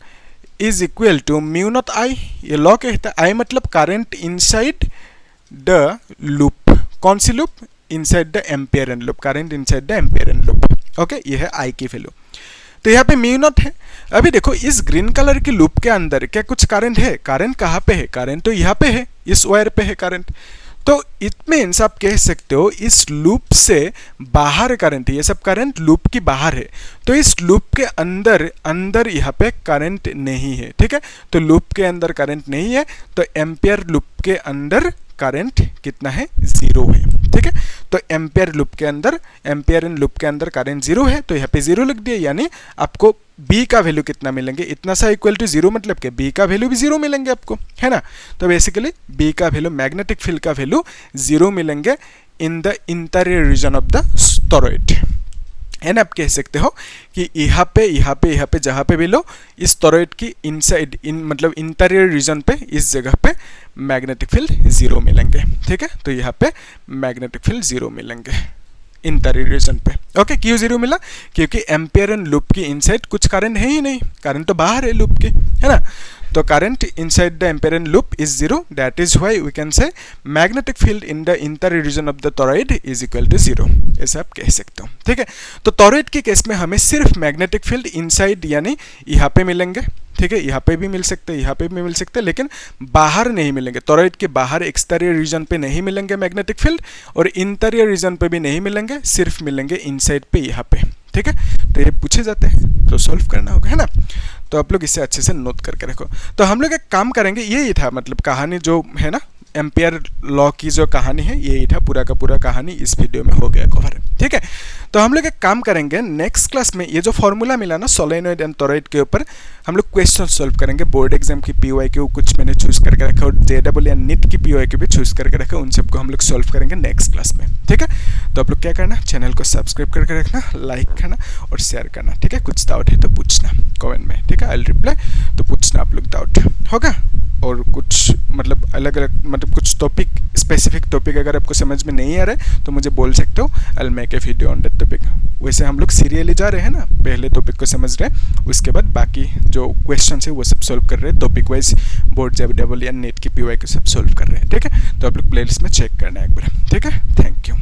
A: is equal to mu naught I। ये लॉ कहता है, I मतलब करंट इनसाइड द लूप, कौन सी loop, inside the Amperian loop, current inside the Amperian loop, okay, ये है I की वैल्यू। तो यहाँ पे म्यू नॉट है। अभी देखो इस ग्रीन कलर की लूप के अंदर क्या कुछ करंट है, करंट कहाँ पे है, करंट तो यहाँ पे है, इस वायर पे है करंट। तो इट मीन्स आप कह सकते हो इस लूप से बाहर करंट है, ये सब करंट लूप की बाहर है, तो इस लूप के अंदर यहाँ पे करंट नहीं है, ठीक है। तो लूप के अंदर करंट नहीं है, तो एम्पियर लूप के अंदर करंट कितना है, 0 है, ठीक है। तो एम्पियरन लूप के अंदर करंट 0 है, तो यहाँ पे 0 लिख दिया, यानी आपको बी का वैल्यू कितना मिलेंगे, इतना सा इक्वल टू 0 मतलब कि बी का वैल्यू भी 0 मिलेंगे आपको, है ना। तो बेसिकली बी का वैल्यू, मैग्नेटिक फील्ड का वैल्यू 0 मिलेंगे in the interior region of the toroid, है ना। आप कह सकते हो कि यहाँ पे जहाँ पे भी लो, इस टॉरॉइड की इनसाइड मतलब इंटीरियर रीजन पे, इस जगह पे मैग्नेटिक फील्ड 0 मिलेंगे, ठीक है। तो यहाँ पे मैग्नेटिक फील्ड 0 मिलेंगे इंटीरियर रीजन पे। ओके, क्यों 0 मिला, क्योंकि एम्पियर एंड लूप की इनसाइड कुछ करंट है ही नहीं, करंट तो बाहर है लूप के, है ना। तो current inside the ampere and loop is 0, that is why we can say magnetic field in the interior region of the toroid is equal to 0, ऐसा आप कह सकते हो, ठीक है। तो टॉरॉइड के केस में हमें सिर्फ मैग्नेटिक फील्ड इनसाइड यानी यहाँ पे मिलेंगे, ठीक है। यहाँ पे भी मिल सकते हैं, यहाँ पे भी मिल सकते हैं, लेकिन बाहर नहीं मिलेंगे, टॉरॉइड के बाहर एक्सटीरियर रीजन पे नहीं मिलेंगे मैग्नेटिक फील्ड, और इंटीरियर रीजन पे भी नहीं मिलेंगे, सिर्फ मिलेंगे इनसाइड पे, यहाँ पे, ठीक है। तो ये पूछे जाते हैं तो सॉल्व करना होगा, है ना। तो आप लोग इसे अच्छे से नोट करके रखो। तो हम लोग एक काम करेंगे, यही था मतलब कहानी जो है ना, एम्पियर लॉ की जो कहानी है, यही था पूरा का पूरा कहानी इस वीडियो में हो गया कवर, ठीक है। तो हम लोग एक काम करेंगे, नेक्स्ट क्लास में ये जो फॉर्मूला मिला ना सोलेनॉइड एंड टॉरॉइड के ऊपर, हम लोग क्वेश्चन सॉल्व करेंगे। बोर्ड एग्जाम की PYQ कुछ मैंने चूज करके रखा, और JEE या नीट की PYQ भी चूज करके रखा, उन सबको हम लोग सॉल्व करेंगे नेक्स्ट क्लास में, ठीक है। तो आप लोग क्या करना, चैनल को सब्सक्राइब करके रखना, लाइक करना और शेयर करना, ठीक है। कुछ डाउट है तो पूछना कमेंट में, ठीक है, आई विल रिप्लाई, तो पूछना आप लोग, डाउट होगा। और कुछ मतलब अलग अलग मतलब कुछ टॉपिक, स्पेसिफिक टॉपिक अगर आपको समझ में नहीं आ रहा है तो मुझे बोल सकते हो, I will make a video on that topic. वैसे हम लोग सीरियली जा रहे हैं ना, पहले टॉपिक को समझ रहे हैं, उसके बाद बाकी जो क्वेश्चन है वो सब सॉल्व कर रहे हैं, टॉपिक वाइज बोर्ड JEE या नीट की PYQ सब सॉल्व कर रहे हैं, ठीक है। तो आप लोग प्लेलिस्ट में चेक करना है एक बार, ठीक है। Thank you.